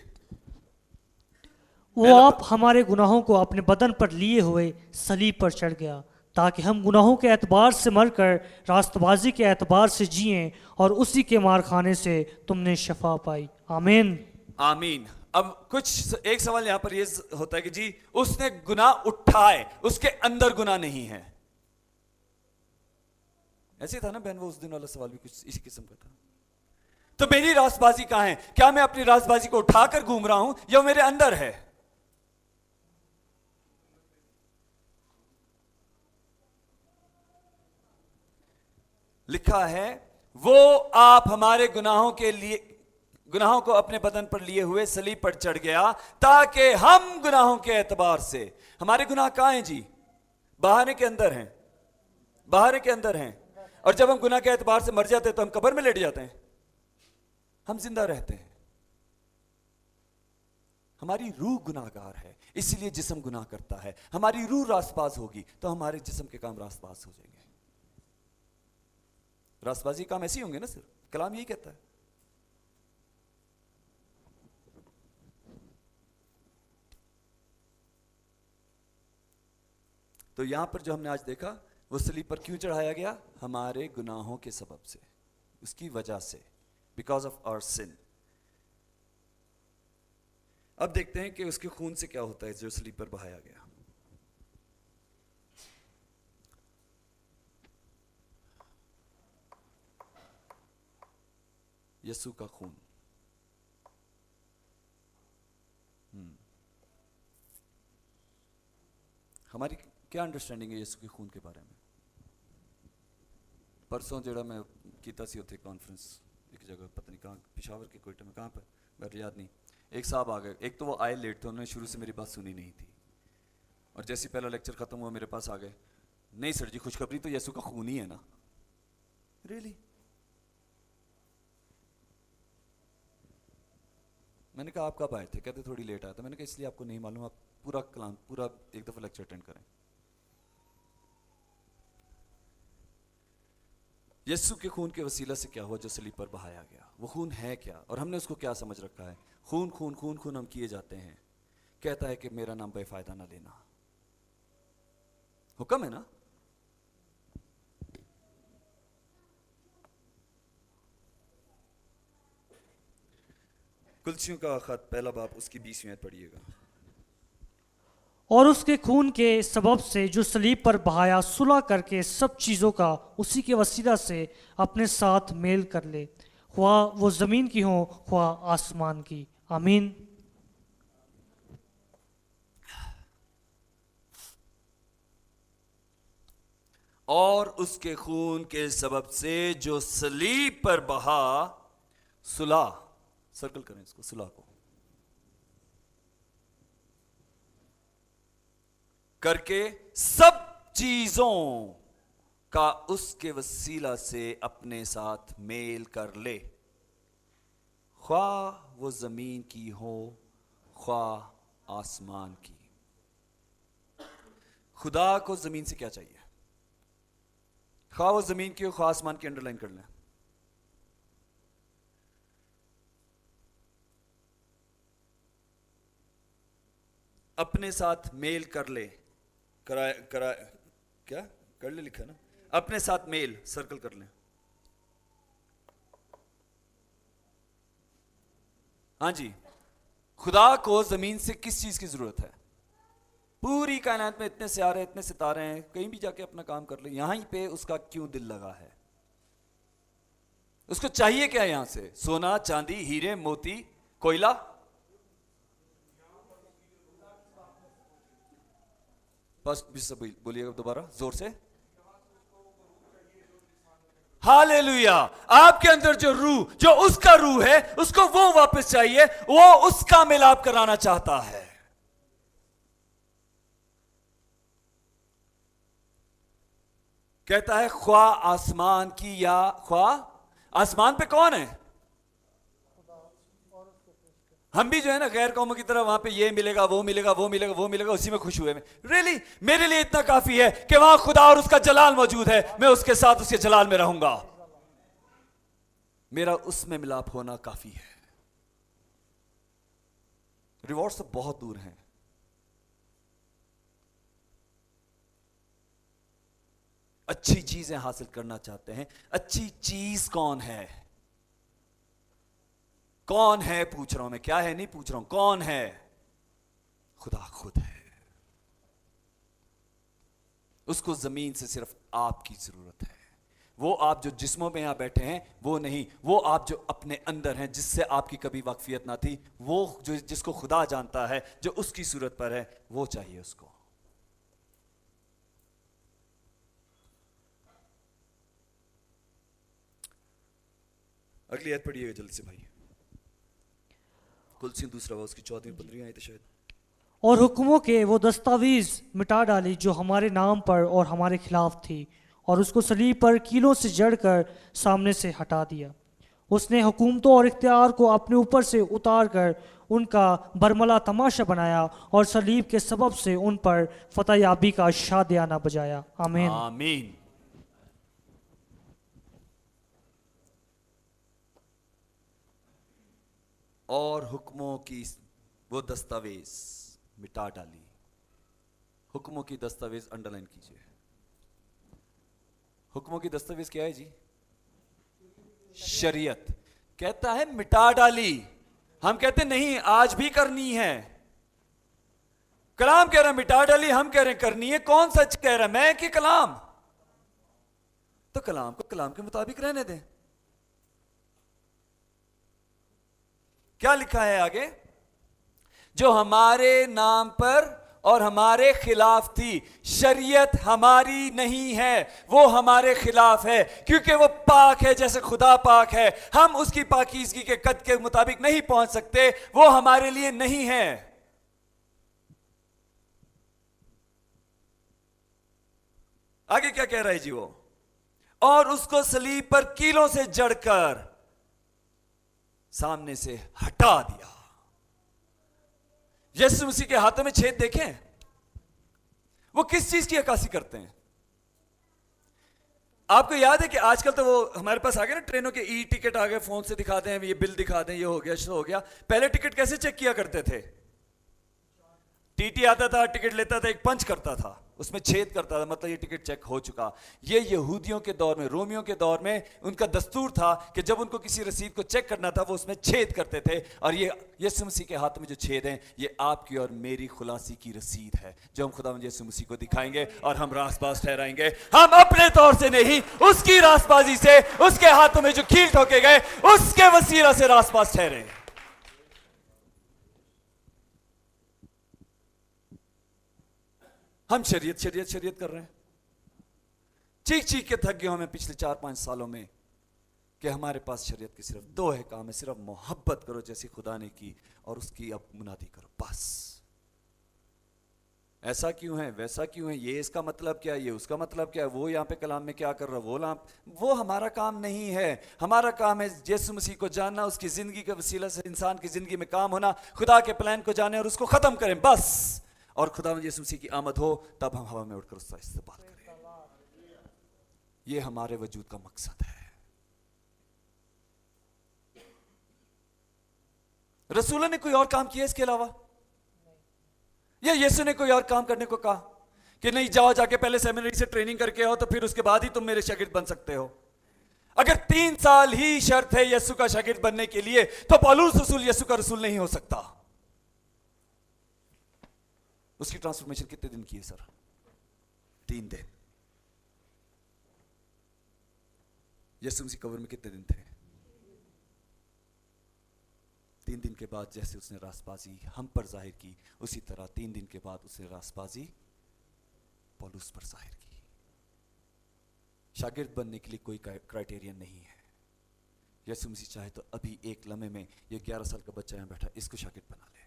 C: वो आप हमारे गुनाहों को अपने बदन पर लिए हुए सलीब पर चढ़ गया, ताकि हम गुनाहों के एतबार से मरकर रास्तबाजी के एतबार से जिएं, और उसी के मार खाने से तुमने शफा पाई। आमीन।
A: आमीन। अब कुछ एक सवाल यहां पर यह होता है कि जी उसने गुनाह उठाए, उसके अंदर गुनाह नहीं है। ऐसे था ना बहन, वो उस दिन वाला सवाल भी कुछ इसी किस्म का था। तो मेरी रास्तबाजी कहां है? क्या मैं अपनी रास्तबाजी को उठाकर घूम रहा हूं या वो मेरे अंदर है? लिखा है वो आप हमारे गुनाहों के लिए, गुनाहों को अपने बदन पर लिए हुए सलीब पर चढ़ गया ताकि हम गुनाहों के एतबार से, हमारे गुनाह कहां हैं जी? बाहर है के अंदर हैं? बाहर है के अंदर हैं। और जब हम गुनाह के एतबार से मर जाते हैं तो हम कब्र में लेट जाते हैं? हम जिंदा रहते हैं। हमारी रूह गुनाहगार है, इसलिए जिस्म गुनाह करता है। हमारी रूह रास्तबाज होगी तो हमारे जिस्म के काम रास्तबाज हो जाएंगे। रास्तबाजी काम ऐसे ही होंगे ना, सिर्फ कलाम यही कहता है। तो यहां पर जो हमने आज देखा, वो सलीब पर क्यों चढ़ाया गया? हमारे गुनाहों के सबब से, उसकी वजह से, बिकॉज ऑफ आवर सिन। अब देखते हैं कि उसके खून से क्या होता है जो सलीब पर बहाया गया। यीशु का खून। हमारी क्या अंडरस्टैंडिंग है यीशु के खून के बारे में? परसों जड़ा मैं कीता सी उत्थे कॉन्फ्रेंस एक जगह, पता नहीं कहाँ, पिशावर के कोयटे में, कहाँ पर मेरे याद नहीं। एक साहब आ गए, एक तो वो आए लेट थे, उन्होंने शुरू से मेरी बात सुनी नहीं थी, और जैसे पहला लेक्चर खत्म हुआ मेरे पास आ गए, नहीं सर जी खुशखबरी तो यीशु का खून ही है ना। रियली? मैंने कहा आप कब आए थे? कहते थोड़ी लेट आया था। मैंने कहा इसलिए आपको नहीं मालूम, आप पूरा कलाम, पूरा एक दफा लेक्चर अटेंड करें। यीशु के खून के वसीला से क्या हुआ जो सलीब पर बहाया गया? वो खून है क्या, और हमने उसको क्या समझ रखा है? खून खून खून खून हम किए जाते हैं। कहता है कि मेरा नाम बेफायदा ना लेना, हुक्म है ना। कुलसियों का खत पहला बाब उसकी 20वीं आयत पढ़िएगा।
C: और उसके खून के सबब से जो सलीब पर बहाया, सुलह करके सब चीज़ों का उसी के वसीला से अपने साथ मेल कर ले, ख्वाह वो ज़मीन की हो ख्वाह आसमान की। आमीन।
A: और उसके खून के सबब से जो सलीब पर बहा, सुलह, सर्कल करें इसको, सुलह को करके सब चीजों का उसके वसीला से अपने साथ मेल कर ले, ख्वाह वो जमीन की हो ख्वाह आसमान की। खुदा को जमीन से क्या चाहिए? ख्वाह वो जमीन की हो ख्वाह आसमान की, अंडरलाइन कर लें। अपने साथ मेल कर ले, करा क्या कर ले लिखा ना, अपने साथ मेल, सर्कल कर लें। हाँ जी, खुदा को जमीन से किस चीज की जरूरत है? पूरी कायनात में इतने सितारे, इतने सितारे हैं, कहीं भी जाके अपना काम कर ले, यहां पे उसका क्यों दिल लगा है? उसको चाहिए क्या यहां से? सोना, चांदी, हीरे, मोती, कोयला? बस बोलिएगा दोबारा जोर से। हालेलुया। आपके अंदर जो रूह, जो उसका रूह है, उसको वो वापस चाहिए, वो उसका मिलाप कराना चाहता है। कहता है ख्वाह आसमान की या ख्वाह आसमान पे कौन है? हम भी जो है ना गैर कौमों की तरह वहां पे ये मिलेगा, वो मिलेगा, वो मिलेगा, वो मिलेगा, उसी में खुश हुए। रियली मेरे लिए इतना काफी है कि वहां खुदा और उसका जलाल मौजूद है, मैं उसके साथ उसके जलाल में रहूंगा, मेरा उसमें मिलाप होना काफी है। रिवॉर्ड्स तो बहुत दूर हैं। अच्छी चीजें हासिल करना चाहते हैं। अच्छी चीज कौन है? कौन है पूछ रहा हूं मैं, क्या है नहीं पूछ रहा हूं, कौन है? खुदा खुद है। उसको जमीन से सिर्फ आपकी जरूरत है। वो आप जो जिस्मों में यहां बैठे हैं वो नहीं, वो आप जो अपने अंदर हैं, जिससे आपकी कभी वाकफियत ना थी, वो जो जिसको खुदा जानता है, जो उसकी सूरत पर है, वो चाहिए उसको। अगली आयत पढ़िएगा जल्दी से भाई। कुलसी दूसरा उसकी 14वीं 15वीं आयत शायद।
C: और हुक्मों के वो दस्तावेज मिटा डाली जो हमारे नाम पर और हमारे खिलाफ थी, और उसको सलीब पर कीलों से जड़कर सामने से हटा दिया। उसने हुकूमतों और इख्तियार को अपने ऊपर से उतार कर उनका बरमला तमाशा बनाया और सलीब के सबब से उन पर फतह याबी का शादियाना बजाया। आमीन।
A: आमीन। और हुक्मों की वो दस्तावेज मिटा डाली। हुक्मों की दस्तावेज अंडरलाइन कीजिए। हुक्मों की दस्तावेज क्या है जी? शरीयत। कहता है मिटा डाली, हम कहते नहीं आज भी करनी है। कलाम कह रहा है मिटा डाली, हम कह रहे हैं करनी है। कौन सच कह रहा है, मैं कि कलाम? तो कलाम को कलाम के मुताबिक रहने दें। क्या लिखा है आगे? जो हमारे नाम पर और हमारे खिलाफ थी। शरीयत हमारी नहीं है, वो हमारे खिलाफ है, क्योंकि वो पाक है जैसे खुदा पाक है। हम उसकी पाकीज़गी के कद के मुताबिक नहीं पहुंच सकते, वो हमारे लिए नहीं है। आगे क्या कह रहा है जी वो? और उसको सलीब पर कीलों से जड़कर सामने से हटा दिया। यीशु मसीह के हाथों में छेद देखें, वो किस चीज की अक्कासी करते हैं? आपको याद है कि आजकल तो वो हमारे पास आ गए ना, ट्रेनों के ई टिकट आ गए, फोन से दिखाते हैं, ये बिल दिखा दें, ये हो गया, शो हो गया। पहले टिकट कैसे चेक किया करते थे? टीटी आता था, टिकट लेता था, एक पंच करता था, उसमें छेद करता था, मतलब ये टिकट चेक हो चुका। ये यहूदियों के दौर में, रोमियों के दौर में उनका दस्तूर था कि जब उनको किसी रसीद को चेक करना था वो उसमें छेद करते थे। और ये यीशु मसीह के हाथ में जो छेद हैं, ये आपकी और मेरी खुलासी की रसीद है, जो हम खुदा यीशु मसीह को दिखाएंगे और हम रासबाज ठहराएंगे। हम अपने तौर से नहीं, उसकी रासबाजी से, उसके हाथों में जो कील ठोके गए उसके वसीला से रासबाज ठहरे। हम शरीयत शरीयत शरीयत कर रहे हैं। चीख चीख के थक गए हमें पिछले 4-5 सालों में कि हमारे पास शरीयत के सिर्फ 2 है काम है, सिर्फ मोहब्बत करो जैसी खुदा ने की और उसकी अब मुनादी करो, बस। ऐसा क्यों है, वैसा क्यों है, ये इसका मतलब क्या है, ये उसका मतलब क्या है, वो यहां पे कलाम में क्या कर रहा है, वो हमारा काम नहीं है। हमारा काम है यीशु मसीह को जानना, उसकी जिंदगी के वसीला से इंसान की जिंदगी में काम होना, खुदा के प्लान को जाने और उसको खत्म करें, बस। और खुदा यीशु मसीह की आमद हो तब हम हवा में उड़कर उससे इस्तेमाल करें। ये हमारे वजूद का मकसद है। रसूल ने कोई और काम किया इसके अलावा? या यीशु ने कोई और काम करने को कहा कि नहीं जाओ जाके पहले सेमिनरी से ट्रेनिंग करके आओ तो फिर उसके बाद ही तुम मेरे शागिर्द बन सकते हो? अगर 3 साल ही शर्त है यीशु का शागिर्द बनने के लिए तो पौलुस रसूल यीशु का रसूल नहीं हो सकता। उसकी ट्रांसफॉर्मेशन कितने दिन की है सर? 3 दिन। यीशु मसीह कब्र में कितने दिन थे? 3 दिन के बाद जैसे उसने रासबाजी हम पर जाहिर की, उसी तरह 3 दिन के बाद उसने रासबाजी पौलुस पर जाहिर की। शागिर्द बनने के लिए कोई क्राइटेरियन नहीं है। यीशु मसीह चाहे तो अभी एक लम्हे में ये 11 साल का बच्चा यहां बैठा, इसको शागिर्द बना ले।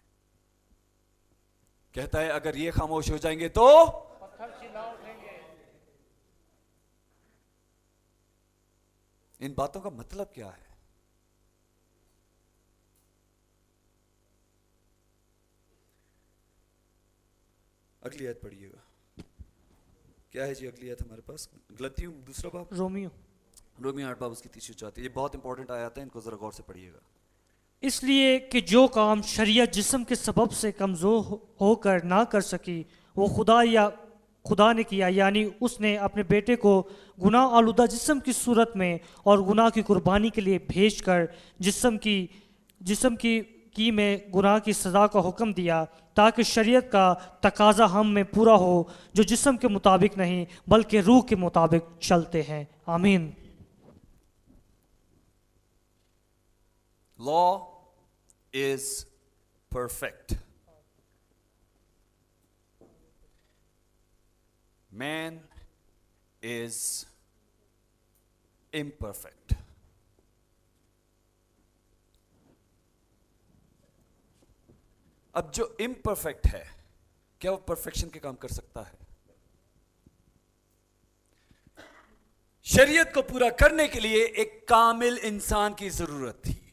A: कहता है अगर ये खामोश हो जाएंगे तो पत्थर चिल्ला उठेंगे। इन बातों का मतलब क्या है? अगली आयत पढ़िएगा। क्या है जी अगली आयत हमारे पास? गलतियों दूसरा बाब,
C: रोमियो
A: 8 बाब उसकी 3 चौथी। ये बहुत इंपॉर्टेंट आयत है, इनको जरा गौर से पढ़िएगा।
C: इसलिए कि जो काम शरीयत जिस्म के सबब से कमज़ोर होकर ना कर सकी, वो खुदा ने किया, यानी उसने अपने बेटे को गुनाह आलूदा जिस्म की सूरत में और गुनाह की कुर्बानी के लिए भेजकर जिस्म की में गुनाह की सज़ा का हुक्म दिया, ताकि शरीयत का तकाजा हम में पूरा हो, जो जिस्म के मुताबिक नहीं बल्कि रूह के मुताबिक चलते हैं। आमीन।
A: Law is perfect. Man is imperfect. अब जो इम्परफेक्ट है, क्या वो परफेक्शन के काम कर सकता है? शरीयत को पूरा करने के लिए एक कामिल इंसान की जरूरत थी।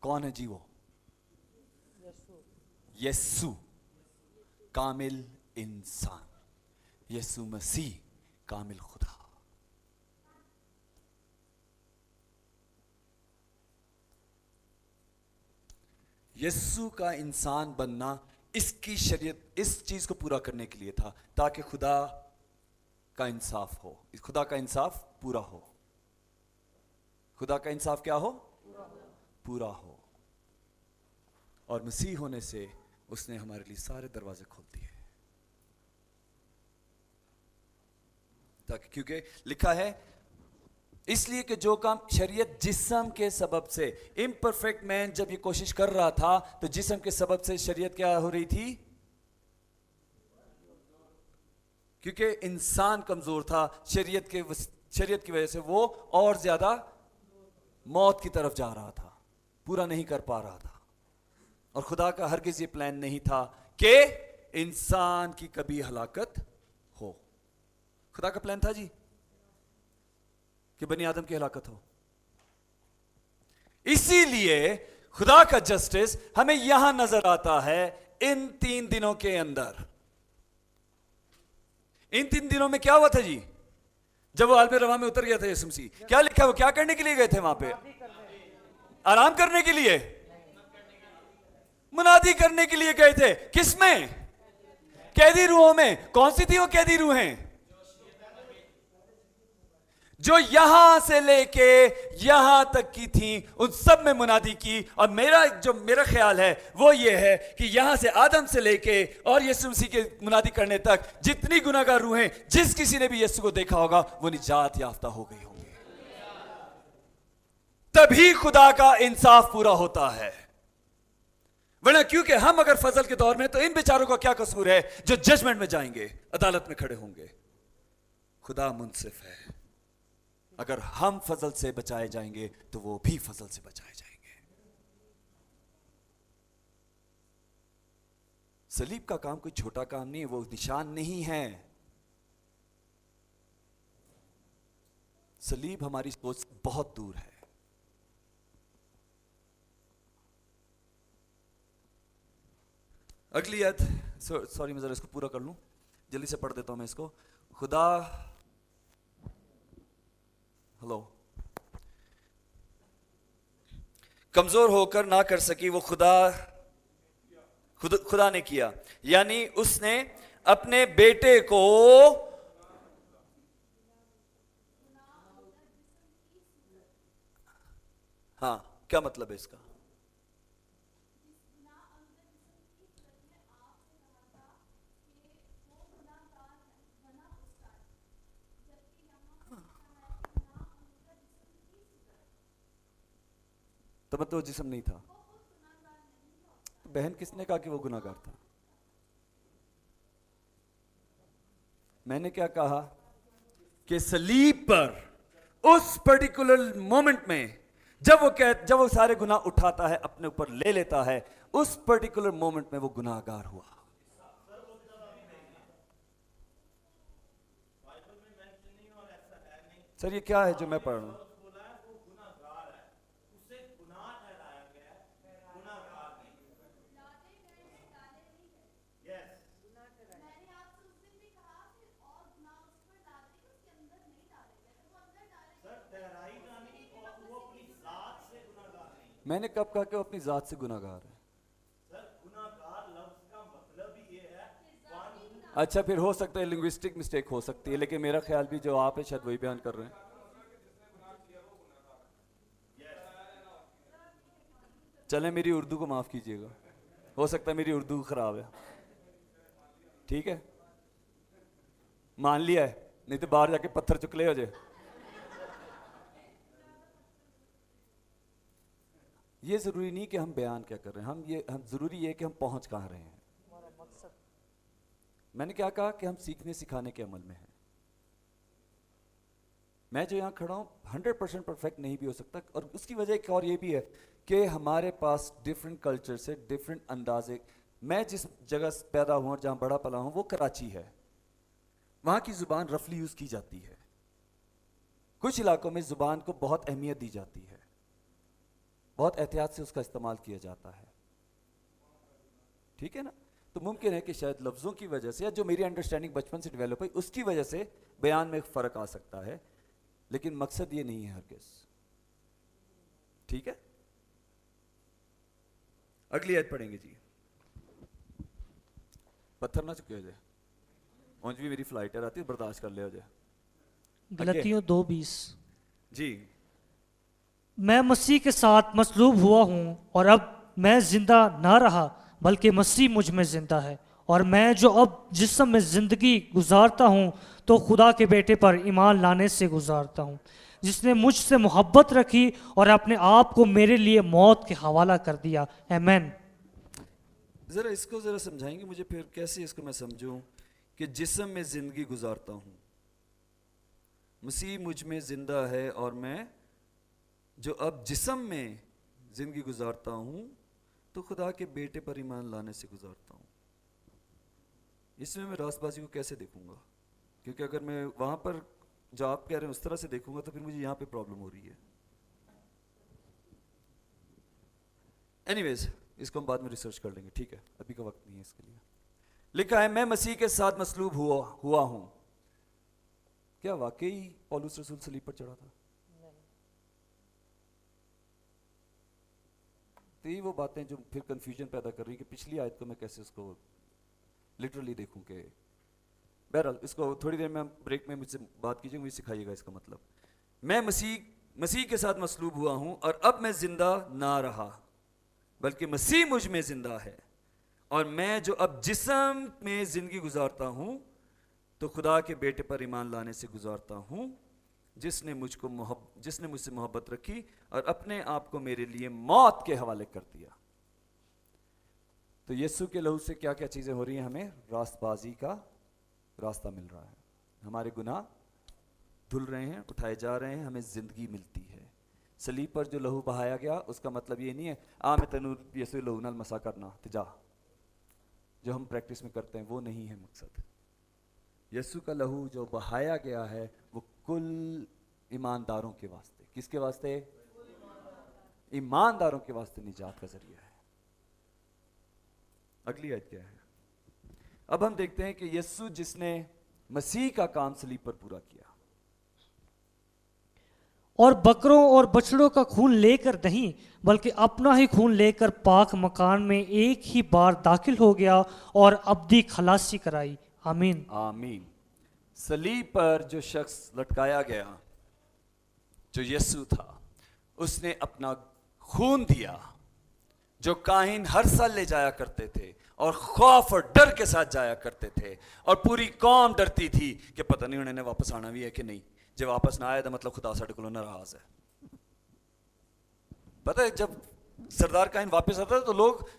A: कौन है जी वो? यीशु, कामिल इंसान, यीशु मसीह, कामिल खुदा। यीशु का इंसान बनना इसकी शरीयत इस चीज को पूरा करने के लिए था, ताकि खुदा का इंसाफ हो, खुदा का इंसाफ पूरा हो। खुदा का इंसाफ क्या हो? पूरा हो। और मसीह होने से उसने हमारे लिए सारे दरवाजे खोल दिए, ताकि, क्योंकि लिखा है इसलिए कि जो काम शरीयत जिस्म के सबब से, इम्परफेक्ट मैन जब ये कोशिश कर रहा था तो जिस्म के सबब से शरीयत क्या हो रही थी? क्योंकि इंसान कमजोर था, शरीयत की वजह से वो और ज्यादा मौत की तरफ जा रहा था, पूरा नहीं कर पा रहा था। और खुदा का हरगिज ये प्लान नहीं था कि इंसान की कभी हलाकत हो। खुदा का प्लान था जी कि बनी आदम की हलाकत हो। इसीलिए खुदा का जस्टिस हमें यहां नजर आता है इन 3 दिनों के अंदर। इन 3 दिनों में क्या हुआ था जी? जब वो आलम रवा में उतर गया था यीशु मसीह, क्या लिखा? वो क्या करने के लिए गए थे वहां पे? आराम करने के लिए, मुनादी करने के लिए गए थे। किसमें? कैदी रूहों में। कौन सी थी वो कैदी रूहें? जो यहां से लेके यहां तक की थी, उन सब में मुनादी की। और मेरा ख्याल है वो ये है कि यहां से आदम से लेके और यीशु मसीह के मुनादी करने तक जितनी गुनाहगार रूहें, जिस किसी ने भी यीशु को देखा होगा, वो निजात याफ्ता हो गई होंगी। तभी खुदा का इंसाफ पूरा होता है। वरना क्योंकि हम अगर फजल के दौर में, तो इन बेचारों का क्या कसूर है जो जजमेंट में जाएंगे, अदालत में खड़े होंगे। खुदा मुंसिफ है। अगर हम फजल से बचाए जाएंगे तो वो भी फजल से बचाए जाएंगे। सलीब का काम कोई छोटा काम नहीं है, वो निशान नहीं है। सलीब हमारी सोच से बहुत दूर है। अगली आयत, सॉरी मैं जरा इसको पूरा कर लूं, जल्दी से पढ़ देता हूं मैं इसको। खुदा, हेलो, कमजोर होकर ना कर सकी वो खुदा ने किया, यानी उसने अपने बेटे को हाँ, क्या मतलब है इसका? तो मतलब वो जिस्म नहीं था। तो बहन किसने कहा कि वो गुनाहगार था? मैंने क्या कहा कि सलीब पर उस पर्टिकुलर मोमेंट में जब वो सारे गुनाह उठाता है, अपने ऊपर ले लेता है, उस पर्टिकुलर मोमेंट में वो गुनाहगार हुआ। सर ये क्या है जो मैं पढ़ रहा हूं? मैंने कब कहा कि वो अपनी जात से गुनाहगार है? अच्छा, फिर हो सकता है लिंग्विस्टिक मिस्टेक हो सकती है, लेकिन मेरा ख्याल भी जो आप है शायद वही बयान कर रहे हैं। चलें, मेरी उर्दू को माफ कीजिएगा, हो सकता है मेरी उर्दू खराब है। ठीक है, मान लिया है, नहीं तो बाहर जाके पत्थर चुकले हो जाए। ये जरूरी नहीं कि हम बयान क्या कर रहे हैं, हम जरूरी है कि हम पहुंच कहां रहे हैं। मैंने क्या कहा कि हम सीखने सिखाने के अमल में हैं। मैं जो यहाँ खड़ा हूँ 100% परफेक्ट नहीं भी हो सकता, और उसकी वजह एक और ये भी है कि हमारे पास डिफरेंट कल्चर से डिफरेंट अंदाजे। मैं जिस जगह पैदा हुआ और जहाँ बड़ा पला हूँ वो कराची है, वहाँ की ज़ुबान रफली यूज़ की जाती है। कुछ इलाकों में ज़ुबान को बहुत अहमियत दी जाती है, बहुत एहतियात से उसका इस्तेमाल किया जाता है, ठीक है ना। तो मुमकिन है कि शायद लफ्ज़ों की वजह से, या जो मेरी अंडरस्टैंडिंग बचपन से डेवलप हुई उसकी वजह से बयान में फ़र्क आ सकता है, लेकिन मकसद ये नहीं है हरगिज़, ठीक है। अगली आयत पढ़ेंगे जी। पत्थर ना चुके हो जाए, ऊंच भी मेरी फ्लाइट है रात बर्दाश्त कर ले हो जाए।
C: गलतियों 2:20।
A: जी,
C: मैं मसीह के साथ मसलूब हुआ हूँ और अब मैं जिंदा ना रहा बल्कि मसीह मुझ में जिंदा है, और मैं जो अब जिस्म में ज़िंदगी गुजारता हूँ तो खुदा के बेटे पर ईमान लाने से गुजारता हूँ, जिसने मुझसे मोहब्बत रखी और अपने आप को मेरे लिए मौत के हवाला कर दिया। आमीन।
A: ज़रा इसको ज़रा समझाएंगे मुझे, फिर कैसे इसको मैं समझूं कि जिस्म में ज़िंदगी गुजारता हूँ, मसीह मुझ में ज़िंदा है, और मैं जो अब जिस्म में ज़िंदगी गुजारता हूँ तो खुदा के बेटे पर ईमान लाने से गुजारता हूँ। इसमें मैं रास्तबाजी को कैसे देखूंगा? क्योंकि अगर मैं वहाँ पर जो आप कह रहे हैं उस तरह से देखूंगा तो फिर मुझे यहाँ पे प्रॉब्लम हो रही है। एनीवेज, इसको हम बाद में रिसर्च कर लेंगे, ठीक है, अभी का वक्त नहीं है इसके लिए। लिखा है, मैं मसीह के साथ मसलूब हुआ हूँ। क्या वाकई पौलुस रसूल सलीब पर चढ़ा था? तो ये वो बातें जो फिर कंफ्यूजन पैदा कर रही है कि पिछली आयत को मैं कैसे उसको लिटरली देखूं। के बहरहाल इसको थोड़ी देर में ब्रेक में मुझसे बात कीजिए, मुझे सिखाइएगा इसका मतलब। मैं मसीह के साथ मसलूब हुआ हूं और अब मैं जिंदा ना रहा बल्कि मसीह मुझ में जिंदा है, और मैं जो अब जिस्म में जिंदगी गुजारता हूं तो खुदा के बेटे पर ईमान लाने से गुजारता हूं, जिसने मुझसे मोहब्बत रखी और अपने आप को मेरे लिए मौत के हवाले कर दिया। तो यीशु के लहू से क्या क्या चीजें हो रही हैं? हमें रास्तबाजी का रास्ता मिल रहा है, हमारे गुनाह धुल रहे हैं, उठाए जा रहे हैं, हमें जिंदगी मिलती है। सलीब पर जो लहू बहाया गया उसका मतलब ये नहीं है मैं तेनू यीशु लहू नाल मसा करना ते जा, जो हम प्रैक्टिस में करते हैं वो नहीं है मकसद। यीशु का लहू जो बहाया गया है वो कुल ईमानदारों के वास्ते, किसके वास्ते? ईमानदारों के वास्ते निजात का जरिया है। अगली आयत क्या है? अब हम देखते हैं कि यीशु जिसने मसीह का काम सलीब पर पूरा किया,
C: और बकरों और बछड़ों का खून लेकर नहीं बल्कि अपना ही खून लेकर पाक मकान में एक ही बार दाखिल हो गया और अब्दी खलासी कराई। आमीन
A: आमीन। सलीब पर जो शख्स लटकाया गया, जो यीशु था, उसने अपना खून दिया, जो काहिन हर साल ले जाया करते थे और खौफ और डर के साथ जाया करते थे, और पूरी कौम डरती थी कि पता नहीं उन्होंने वापस आना भी है कि नहीं। जब वापस ना आया तो मतलब खुदा साढ़े को नाराज है। पता है, जब सरदार काहिन वापस आता था तो लोग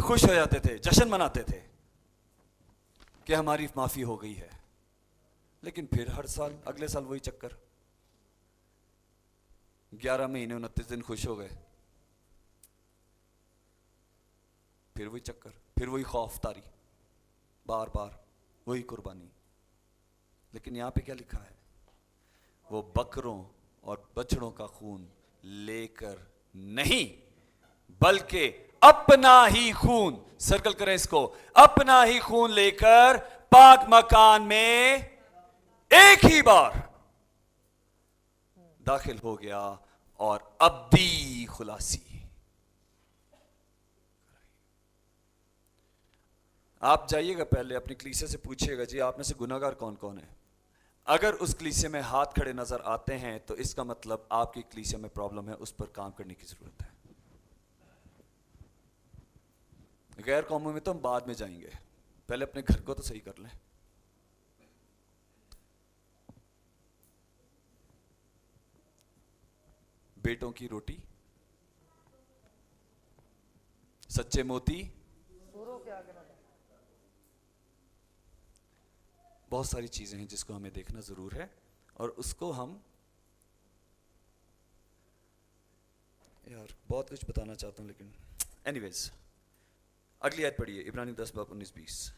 A: खुश हो जाते थे, जश्न मनाते थे कि हमारी माफी हो गई है। लेकिन फिर हर साल अगले साल वही चक्कर, 11 महीने 29 दिन खुश हो गए, फिर वही चक्कर, फिर वही खौफतारी, बार बार वही कुर्बानी। लेकिन यहां पे क्या लिखा है? वो बकरों और बछड़ों का खून लेकर नहीं बल्कि अपना ही खून, सर्कल करें इसको, अपना ही खून लेकर पाक मकान में एक ही बार दाखिल हो गया और अब्दी खुलासी। आप जाइएगा पहले अपनी कलीसिया से पूछिएगा, जी आप में से गुनाहगार कौन कौन है? अगर उस कलीसिया में हाथ खड़े नजर आते हैं तो इसका मतलब आपकी कलीसिया में प्रॉब्लम है, उस पर काम करने की जरूरत है। गैर कौमों में तो हम बाद में जाएंगे, पहले अपने घर को तो सही कर लें। बेटों की रोटी, सच्चे मोती, बहुत सारी चीजें हैं जिसको हमें देखना जरूर है। और उसको हम, यार बहुत कुछ बताना चाहता हूं लेकिन एनीवेज, अगली आयत पढ़िए, इब्रानी 10:19-20।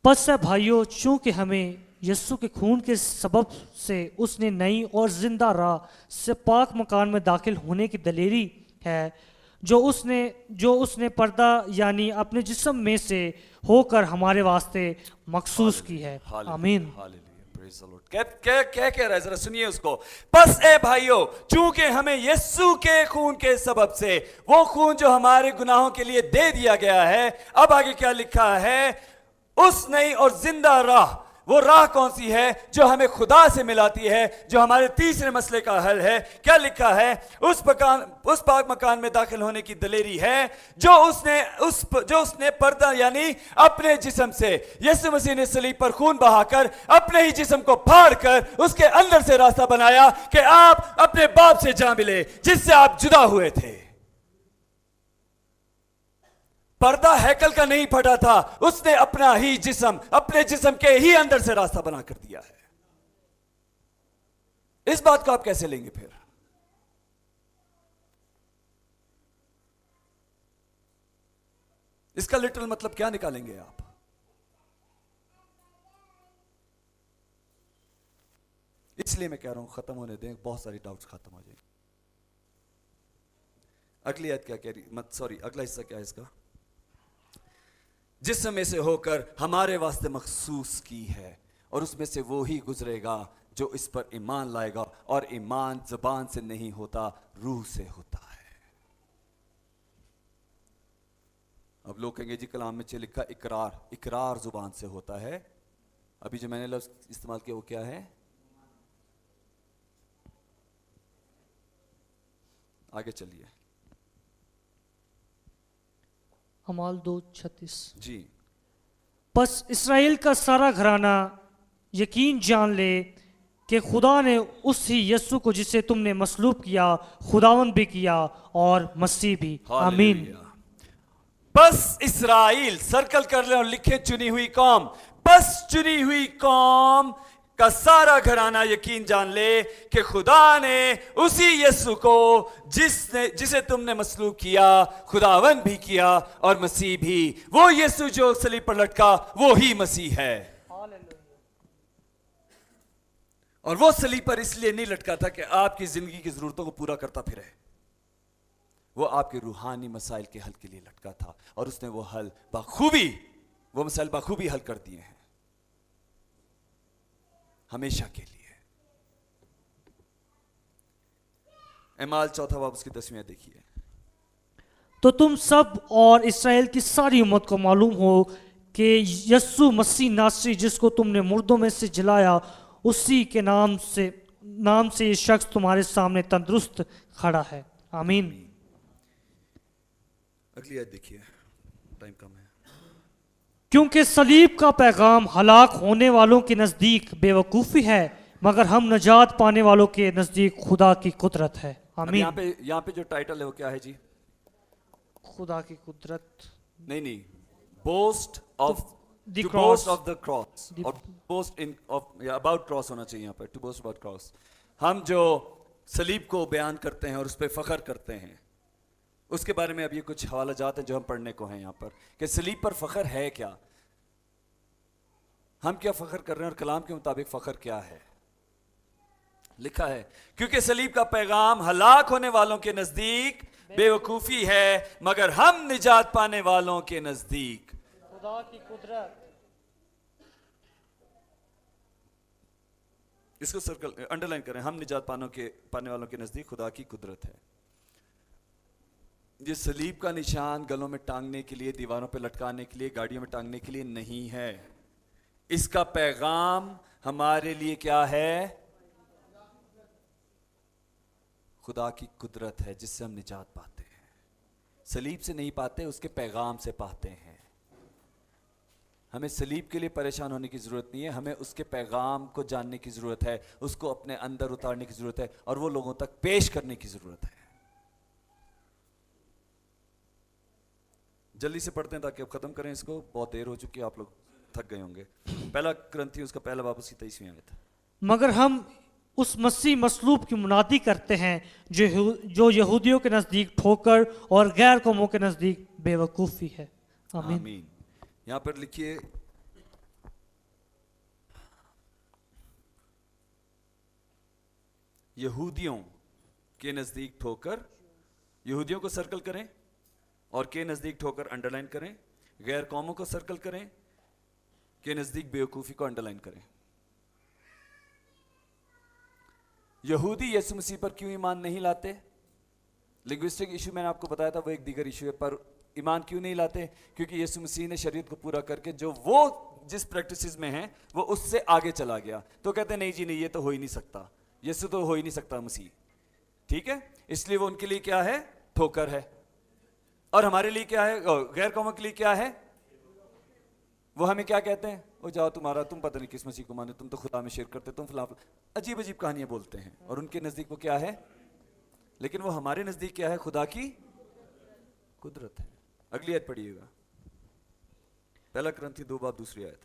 C: पस है भाइयों, चूंकि हमें यीशु के खून के सबब से उसने नई और जिंदा राह से पाक मकान में दाखिल होने की दलेरी है, जो उसने पर्दा यानी अपने जिस्म में से होकर हमारे वास्ते मखसूस की है। आमीन।
A: क्या कह रहा है, जरा सुनिए उसको। बस ए भाइयों, चूंकि हमें यीशु के खून के सबब से, वो खून जो हमारे गुनाहों के लिए दे दिया गया है, अब आगे क्या लिखा है, उस नई और जिंदा राह, वो राह कौन सी है, जो हमें खुदा से मिलाती है, जो हमारे तीसरे मसले का हल है। क्या लिखा है, उस पाक मकान में दाखिल होने की दलेरी है, जो उसने पर्दा यानी अपने जिस्म से, यीशु मसीह ने सलीब पर खून बहाकर अपने ही जिस्म को फाड़ कर उसके अंदर से रास्ता बनाया कि आप अपने बाप से जा मिले, जिससे आप जुदा हुए थे। पर्दा हैकल का नहीं फटा था, उसने अपना ही जिस्म, अपने जिस्म के ही अंदर से रास्ता बना कर दिया है। इस बात को आप कैसे लेंगे फिर? इसका लिटरल मतलब क्या निकालेंगे आप? इसलिए मैं कह रहा हूं खत्म होने दें, बहुत सारी डाउट्स खत्म हो जाएंगे। अगली आयत क्या कह रही, अगला हिस्सा क्या है इसका, जिस्म में से होकर हमारे वास्ते मखसूस की है, और उसमें से वो ही गुजरेगा जो इस पर ईमान लाएगा, और ईमान जुबान से नहीं होता, रूह से होता है। अब लोग कहेंगे जी कलाम में लिखा इकरार, इकरार जुबान से होता है। अभी जो मैंने लफ्ज इस्तेमाल किया वो क्या है? आगे चलिए,
C: अमाल 2:36
A: जी।
C: बस इसराइल का सारा घराना यकीन जान ले कि खुदा ने उसी यीशु को जिसे तुमने मसलूब किया, खुदावन भी किया और मसीह भी। आमीन।
A: बस इसराइल, सर्कल कर ले और लिखे चुनी हुई कौम। बस चुनी हुई कौम का सारा घराना यकीन जान ले कि खुदा ने उसी यीशु को जिसे तुमने मसलूब किया, खुदावन भी किया और मसीह भी। वो यीशु जो सलीब पर लटका वो ही मसीह है। और वो सलीब पर इसलिए नहीं लटका था कि आपकी जिंदगी की जरूरतों को पूरा करता फिरे, वो आपके रूहानी मसाइल के हल के लिए लटका था, और उसने वो हल बखूबी, वो मसाइल बखूबी हल कर दिए हैं हमेशा के लिए। एमाल 4 बाब उसकी 10वीं देखिए।
C: तो तुम सब और इसराइल की सारी उम्मत को मालूम हो कि यीशु मसीह नासरी, जिसको तुमने मुर्दों में से जलाया, उसी के नाम से ये शख्स तुम्हारे सामने तंदुरुस्त खड़ा है। आमीन।
A: अगली आयत देखिए, टाइम कम है।
C: क्योंकि सलीब का पैगाम हलाक होने वालों के नज़दीक बेवकूफ़ी है, मगर हम नजात पाने वालों के नज़दीक खुदा की कुदरत है। आमीन।
A: यहाँ पे जो टाइटल है वो क्या है जी?
C: खुदा की कुदरत
A: नहीं, boast of
C: the
A: to
C: cross.
A: Boast of the cross, और boast in of about cross होना चाहिए यहाँ पर, टू बोस्ट अबाउट क्रॉस। हम जो सलीब को बयान करते हैं और उस पर फख्र करते हैं, उसके बारे में अब ये कुछ हवाला जात हैं जो हम पढ़ने को हैं यहाँ पर, कि सलीब पर फख्र है क्या, हम क्या फख्र कर रहे हैं, और कलाम के मुताबिक फख्र क्या है। लिखा है, क्योंकि सलीब का पैगाम हलाक होने वालों के नजदीक बेवकूफी है, मगर हम निजात पाने वालों के नजदीक
C: खुदा की कुदरत।
A: इसको सर्कल अंडरलाइन करें, हम निजात पाने वालों के नजदीक खुदा की कुदरत है। ये सलीब का निशान गलों में टांगने के लिए, दीवारों पे लटकाने के लिए, गाड़ियों में टांगने के लिए नहीं है। इसका पैगाम हमारे लिए क्या है? खुदा की कुदरत है, जिससे हम निजात पाते हैं। सलीब से नहीं पाते, उसके पैगाम से पाते हैं। हमें सलीब के लिए परेशान होने की जरूरत नहीं है, हमें उसके पैगाम को जानने की जरूरत है, उसको अपने अंदर उतारने की जरूरत है, और वो लोगों तक पेश करने की जरूरत है। जल्दी से पढ़ते हैं ताकि अब खत्म करें इसको, बहुत देर हो चुकी है, आप लोग थक गए होंगे। पहला कुरिन्थियों उसका पहला बाब उसकी 23वीं आयत।
C: मगर हम उस मसीह मसलूब की मुनादी करते हैं जो यहूदियों के नज़दीक ठोकर और गैर कौमों के नज़दीक बेवकूफ़ी है। आमीन।
A: आमीन। यहां पर लिखिए, यहूदियों के नजदीक ठोकर, यहूदियों को सर्कल करें, और के नजदीक ठोकर अंडरलाइन करें, गैर कौमों को सर्कल करें, के नजदीक बेवकूफी को अंडरलाइन करें। यहूदी यीशु मसीह पर क्यों ईमान नहीं लाते? लिंग्विस्टिक इशू मैंने आपको बताया था, वो एक दीगर इशू है, पर ईमान क्यों नहीं लाते? क्योंकि यीशु मसीह ने शरीयत को पूरा करके जो वो जिस प्रैक्टिसेस में है वो उससे आगे चला गया, तो कहते नहीं जी नहीं, ये तो हो ही नहीं सकता, यीशु तो हो ही नहीं सकता मसीह, ठीक है, इसलिए वो उनके लिए क्या है? ठोकर है। और हमारे लिए क्या है? गैर कौमों के लिए क्या है? वो हमें क्या कहते हैं? वो जाओ तुम्हारा, तुम पता नहीं किस मसीह को माने, तुम तो खुदा में शेर करते, तुम फिलहाल अजीब अजीब कहानियां बोलते हैं, और उनके नजदीक वो क्या है? लेकिन वो हमारे नजदीक क्या है? खुदा की कुदरत है। अगली आयत पढ़िएगा, पहला कुरिन्थी 2:2 आयत।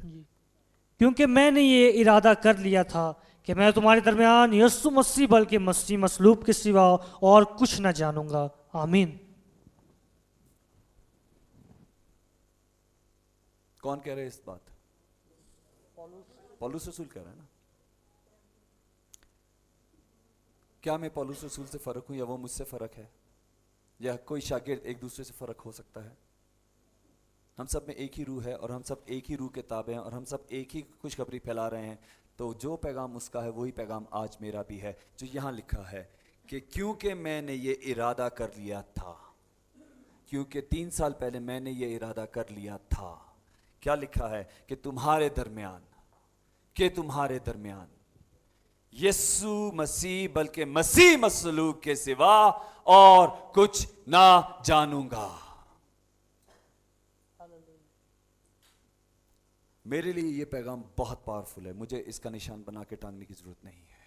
C: क्योंकि मैंने ये इरादा कर लिया था कि मैं तुम्हारे दरमियान यीशु मसीह बल्कि मसीह मसलूब के सिवा और कुछ न जानूंगा। आमीन।
A: कौन कह रहे हैं इस बात? पौलुस रसूल कह रहा है ना। क्या मैं पौलुस रसूल से फर्क हूं या वो मुझसे फर्क है, या कोई शागिर्द एक दूसरे से फर्क हो सकता है? हम सब में एक ही रूह है और हम सब एक ही रूह के ताबे हैं और हम सब एक ही खुशखबरी फैला रहे हैं। तो जो पैगाम उसका है वही पैगाम आज मेरा भी है, जो यहां लिखा है कि क्योंकि मैंने ये इरादा कर लिया था, क्योंकि 3 साल पहले मैंने ये इरादा कर लिया था। क्या लिखा है? कि तुम्हारे दरमियान यीशु मसीह बल्कि मसीह मसलूब के सिवा और कुछ ना जानूंगा। मेरे लिए यह पैगाम बहुत पावरफुल है, मुझे इसका निशान बना के टांगने की जरूरत नहीं है।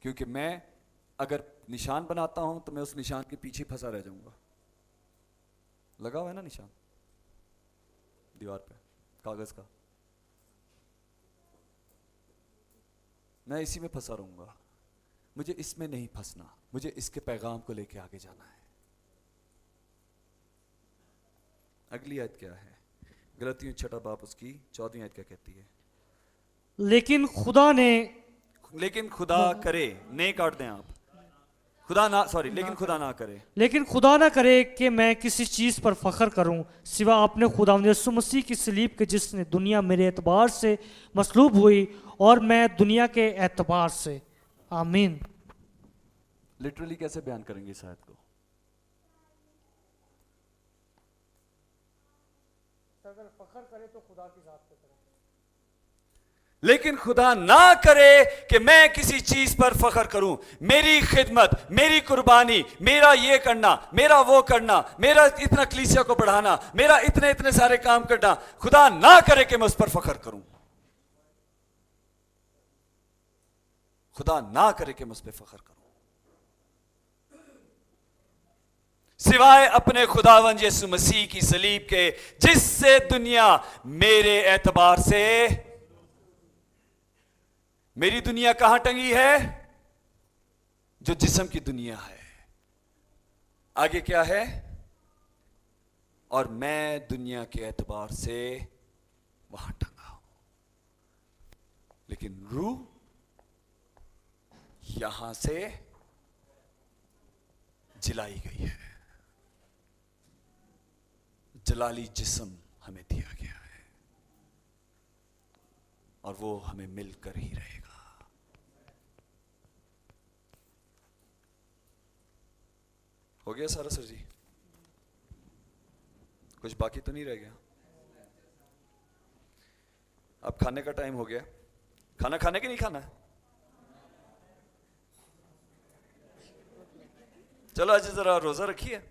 A: क्योंकि मैं अगर निशान बनाता हूं तो मैं उस निशान के पीछे फंसा रह जाऊंगा। लगा हुआ है ना निशान दीवार पे कागज का, मैं इसी में फंसा रहूंगा। मुझे इसमें नहीं फंसना, मुझे इसके पैगाम को लेके आगे जाना है। अगली आयत क्या है? गलतियों 6 बाब उसकी 14 आयत क्या कहती है?
C: लेकिन खुदा
A: करे, ने काट दें आप, लेकिन खुदा ना करे
C: कि मैं किसी चीज पर फख्र करूं सिवा अपने खुदा यीशु मसीह की सलीब के, जिसने दुनिया मेरे एतबार से मसलूब हुई और मैं दुनिया के एतबार से। आमीन।
A: लिटरली कैसे बयान करेंगे इस आयत को?
C: अगर फख्र करे तो खुदा की जात पे करे।
A: लेकिन खुदा ना करे कि मैं किसी चीज पर फख्र करूं, मेरी खिदमत, मेरी कुर्बानी, मेरा ये करना, मेरा वो करना, मेरा इतना कलीसिया को बढ़ाना, मेरा इतने सारे काम करना, खुदा ना करे कि मैं उस पर फख्र करूं। खुदा ना करे कि मैं उस पर फख्र करूं, सिवाय अपने खुदावंद यीशु मसीह की सलीब के, जिससे दुनिया मेरे एतबार से, मेरी दुनिया कहां टंगी है? जो जिस्म की दुनिया है। आगे क्या है? और मैं दुनिया के एतबार से वहां टंगा हूं, लेकिन रूह यहां से जलाई गई है। जलाली जिस्म हमें दिया गया है और वो हमें मिलकर ही रहेगा। हो गया सारा सर जी? कुछ बाकी तो नहीं रह गया? अब खाने का टाइम हो गया। खाना खाने की नहीं खाना है? चलो आज जरा रोजा रखिए।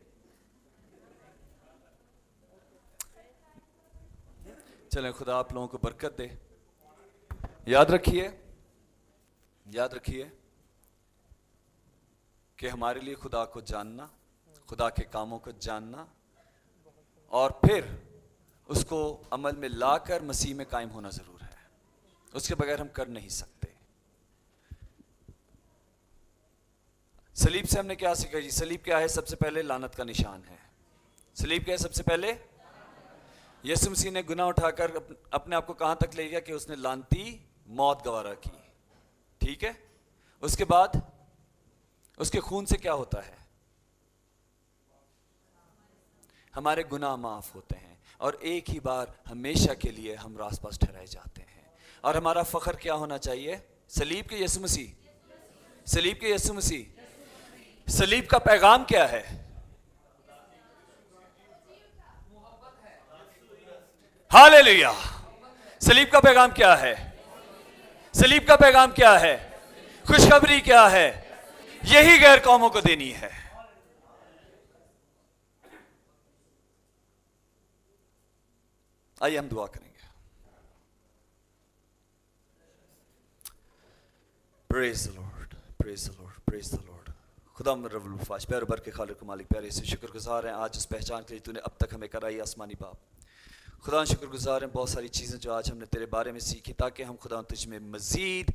A: चलें, खुदा आप लोगों को बरकत दे। याद रखिए कि हमारे लिए खुदा को जानना, खुदा के कामों को जानना और फिर उसको अमल में लाकर मसीह में कायम होना जरूर है, उसके बगैर हम कर नहीं सकते। सलीब से हमने क्या सीखा जी? सलीब क्या है? सबसे पहले लानत का निशान है। सलीब क्या है? सबसे पहले यीशु मसीह ने गुनाह उठाकर अपने आप को कहां तक ले गया कि उसने लानती मौत गवारा की, ठीक है। उसके बाद उसके खून से क्या होता है? हमारे गुनाह माफ होते हैं और एक ही बार हमेशा के लिए हम रासपास ठहराए जाते हैं। और हमारा फख्र क्या होना चाहिए? सलीब के यीशु मसीह, सलीब के यीशु मसीह। सलीब का पैगाम क्या है? हालेलुया। सलीब का पैगाम क्या है? सलीब का पैगाम क्या है? खुशखबरी क्या है? यही गैर कौमों को देनी है। आइए हम दुआ करेंगे। Praise the Lord, praise the Lord, praise the Lord. खुदा रब्बुल फाज प्यारे बर के खालिक मालिक, प्यारे से शुक्रगुजार हैं आज उस पहचान के लिए तूने अब तक हमें कराई आसमानी बाप। खुदा शुक्रगुजार हैं बहुत सारी चीज़ें जो आज हमने तेरे बारे में सीखी, ताकि हम खुदा तुझ में मजीद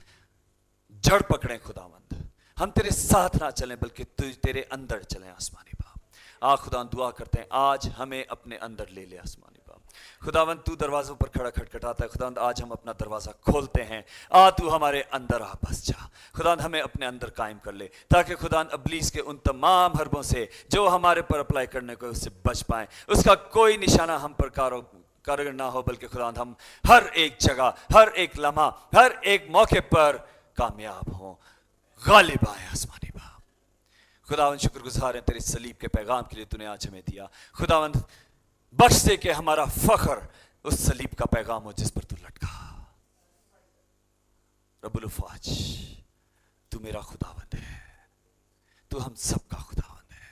A: जड़ पकड़ें खुदावंद। हम तेरे साथ ना चलें बल्कि तुझ तेरे अंदर चलें आसमानी बाप। खुदा दुआ करते हैं आज हमें अपने अंदर ले ले आसमानी बाप। खुदावंद तू दरवाज़ों पर खड़ा खटखटाता है, खुदावंद आज हम अपना दरवाज़ा खोलते हैं। तू हमारे अंदर बस जा खुदावंद, हमें अपने अंदर कायम कर ले, ताकि खुदावंद इब्लीस के उन तमाम हरबों से जो हमारे पर अप्लाई करने को उससे बच पाएं, उसका कोई निशाना हम पर कारगर ना हो, बल्कि खुदावंद हम हर एक जगह, हर एक लम्हा, हर एक मौके पर कामयाब हों, गालिब आए आसमानी बाप। खुदावंद शुक्रगुजार हैं तेरे सलीब के पैगाम के लिए तूने आज हमें दिया। खुदावंद बख्श दे के हमारा फख्र उस सलीब का पैगाम हो जिस पर तू लटका। रब्बुल फाज तू मेरा खुदावंद है, तू हम सबका खुदावंद है,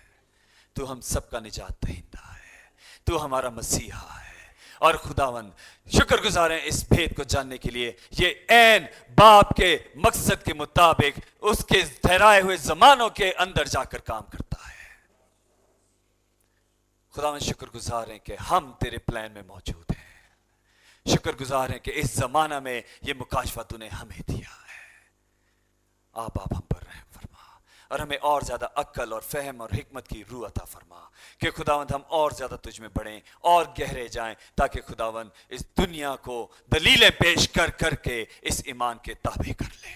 A: तू हम सबका निजात दहिंदा है, तू हमारा मसीहा है। और खुदावंद शुक्रगुजार हैं इस भेद को जानने के लिए, ये ऐन बाप के मकसद के मुताबिक उसके ठहराए हुए जमानों के अंदर जाकर काम करता है। खुदावंद शुक्रगुजार हैं कि हम तेरे प्लान में मौजूद हैं। शुक्रगुजार हैं कि इस जमाना में ये मुकाशफा तूने हमें दिया है। आप हम पर रहम फरमा और हमें और ज्यादा अक्ल और फहम और हिकमत की रूह अता फरमा कि खुदावंद हम और ज्यादा तुझ में बढ़ें और गहरे जाएं, ताकि खुदावंद इस दुनिया को दलीलें पेश कर करके इस ईमान के ताबे कर ले।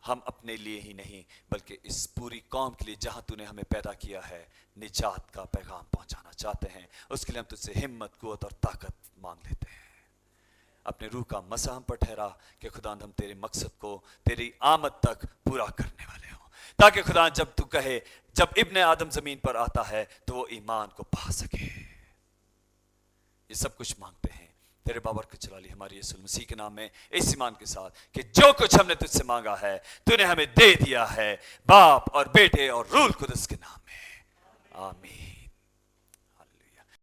A: हम अपने लिए ही नहीं बल्कि इस पूरी कौम के लिए जहां तूने हमें पैदा किया है निजात का पैगाम पहुंचाना चाहते हैं। उसके लिए हम तुझसे हिम्मत, कुव्वत और ताकत मांग लेते हैं। अपने रूह का मसा हम पर ठहरा कि खुदा हम तेरे मकसद को तेरी आमद तक पूरा करने वाले हों, ताकि खुदा जब तू कहे जब इब्ने आदम जमीन पर आता है तो वो ईमान को पा सके। ये सब कुछ मांगते हैं तेरे बाबर के चला ली हमारी यीशु मसीह के नाम में, इस ईमान के साथ कि जो कुछ हमने तुझसे मांगा है तूने हमें दे दिया है, बाप और बेटे और रूह कुदस के नाम में। आमीन।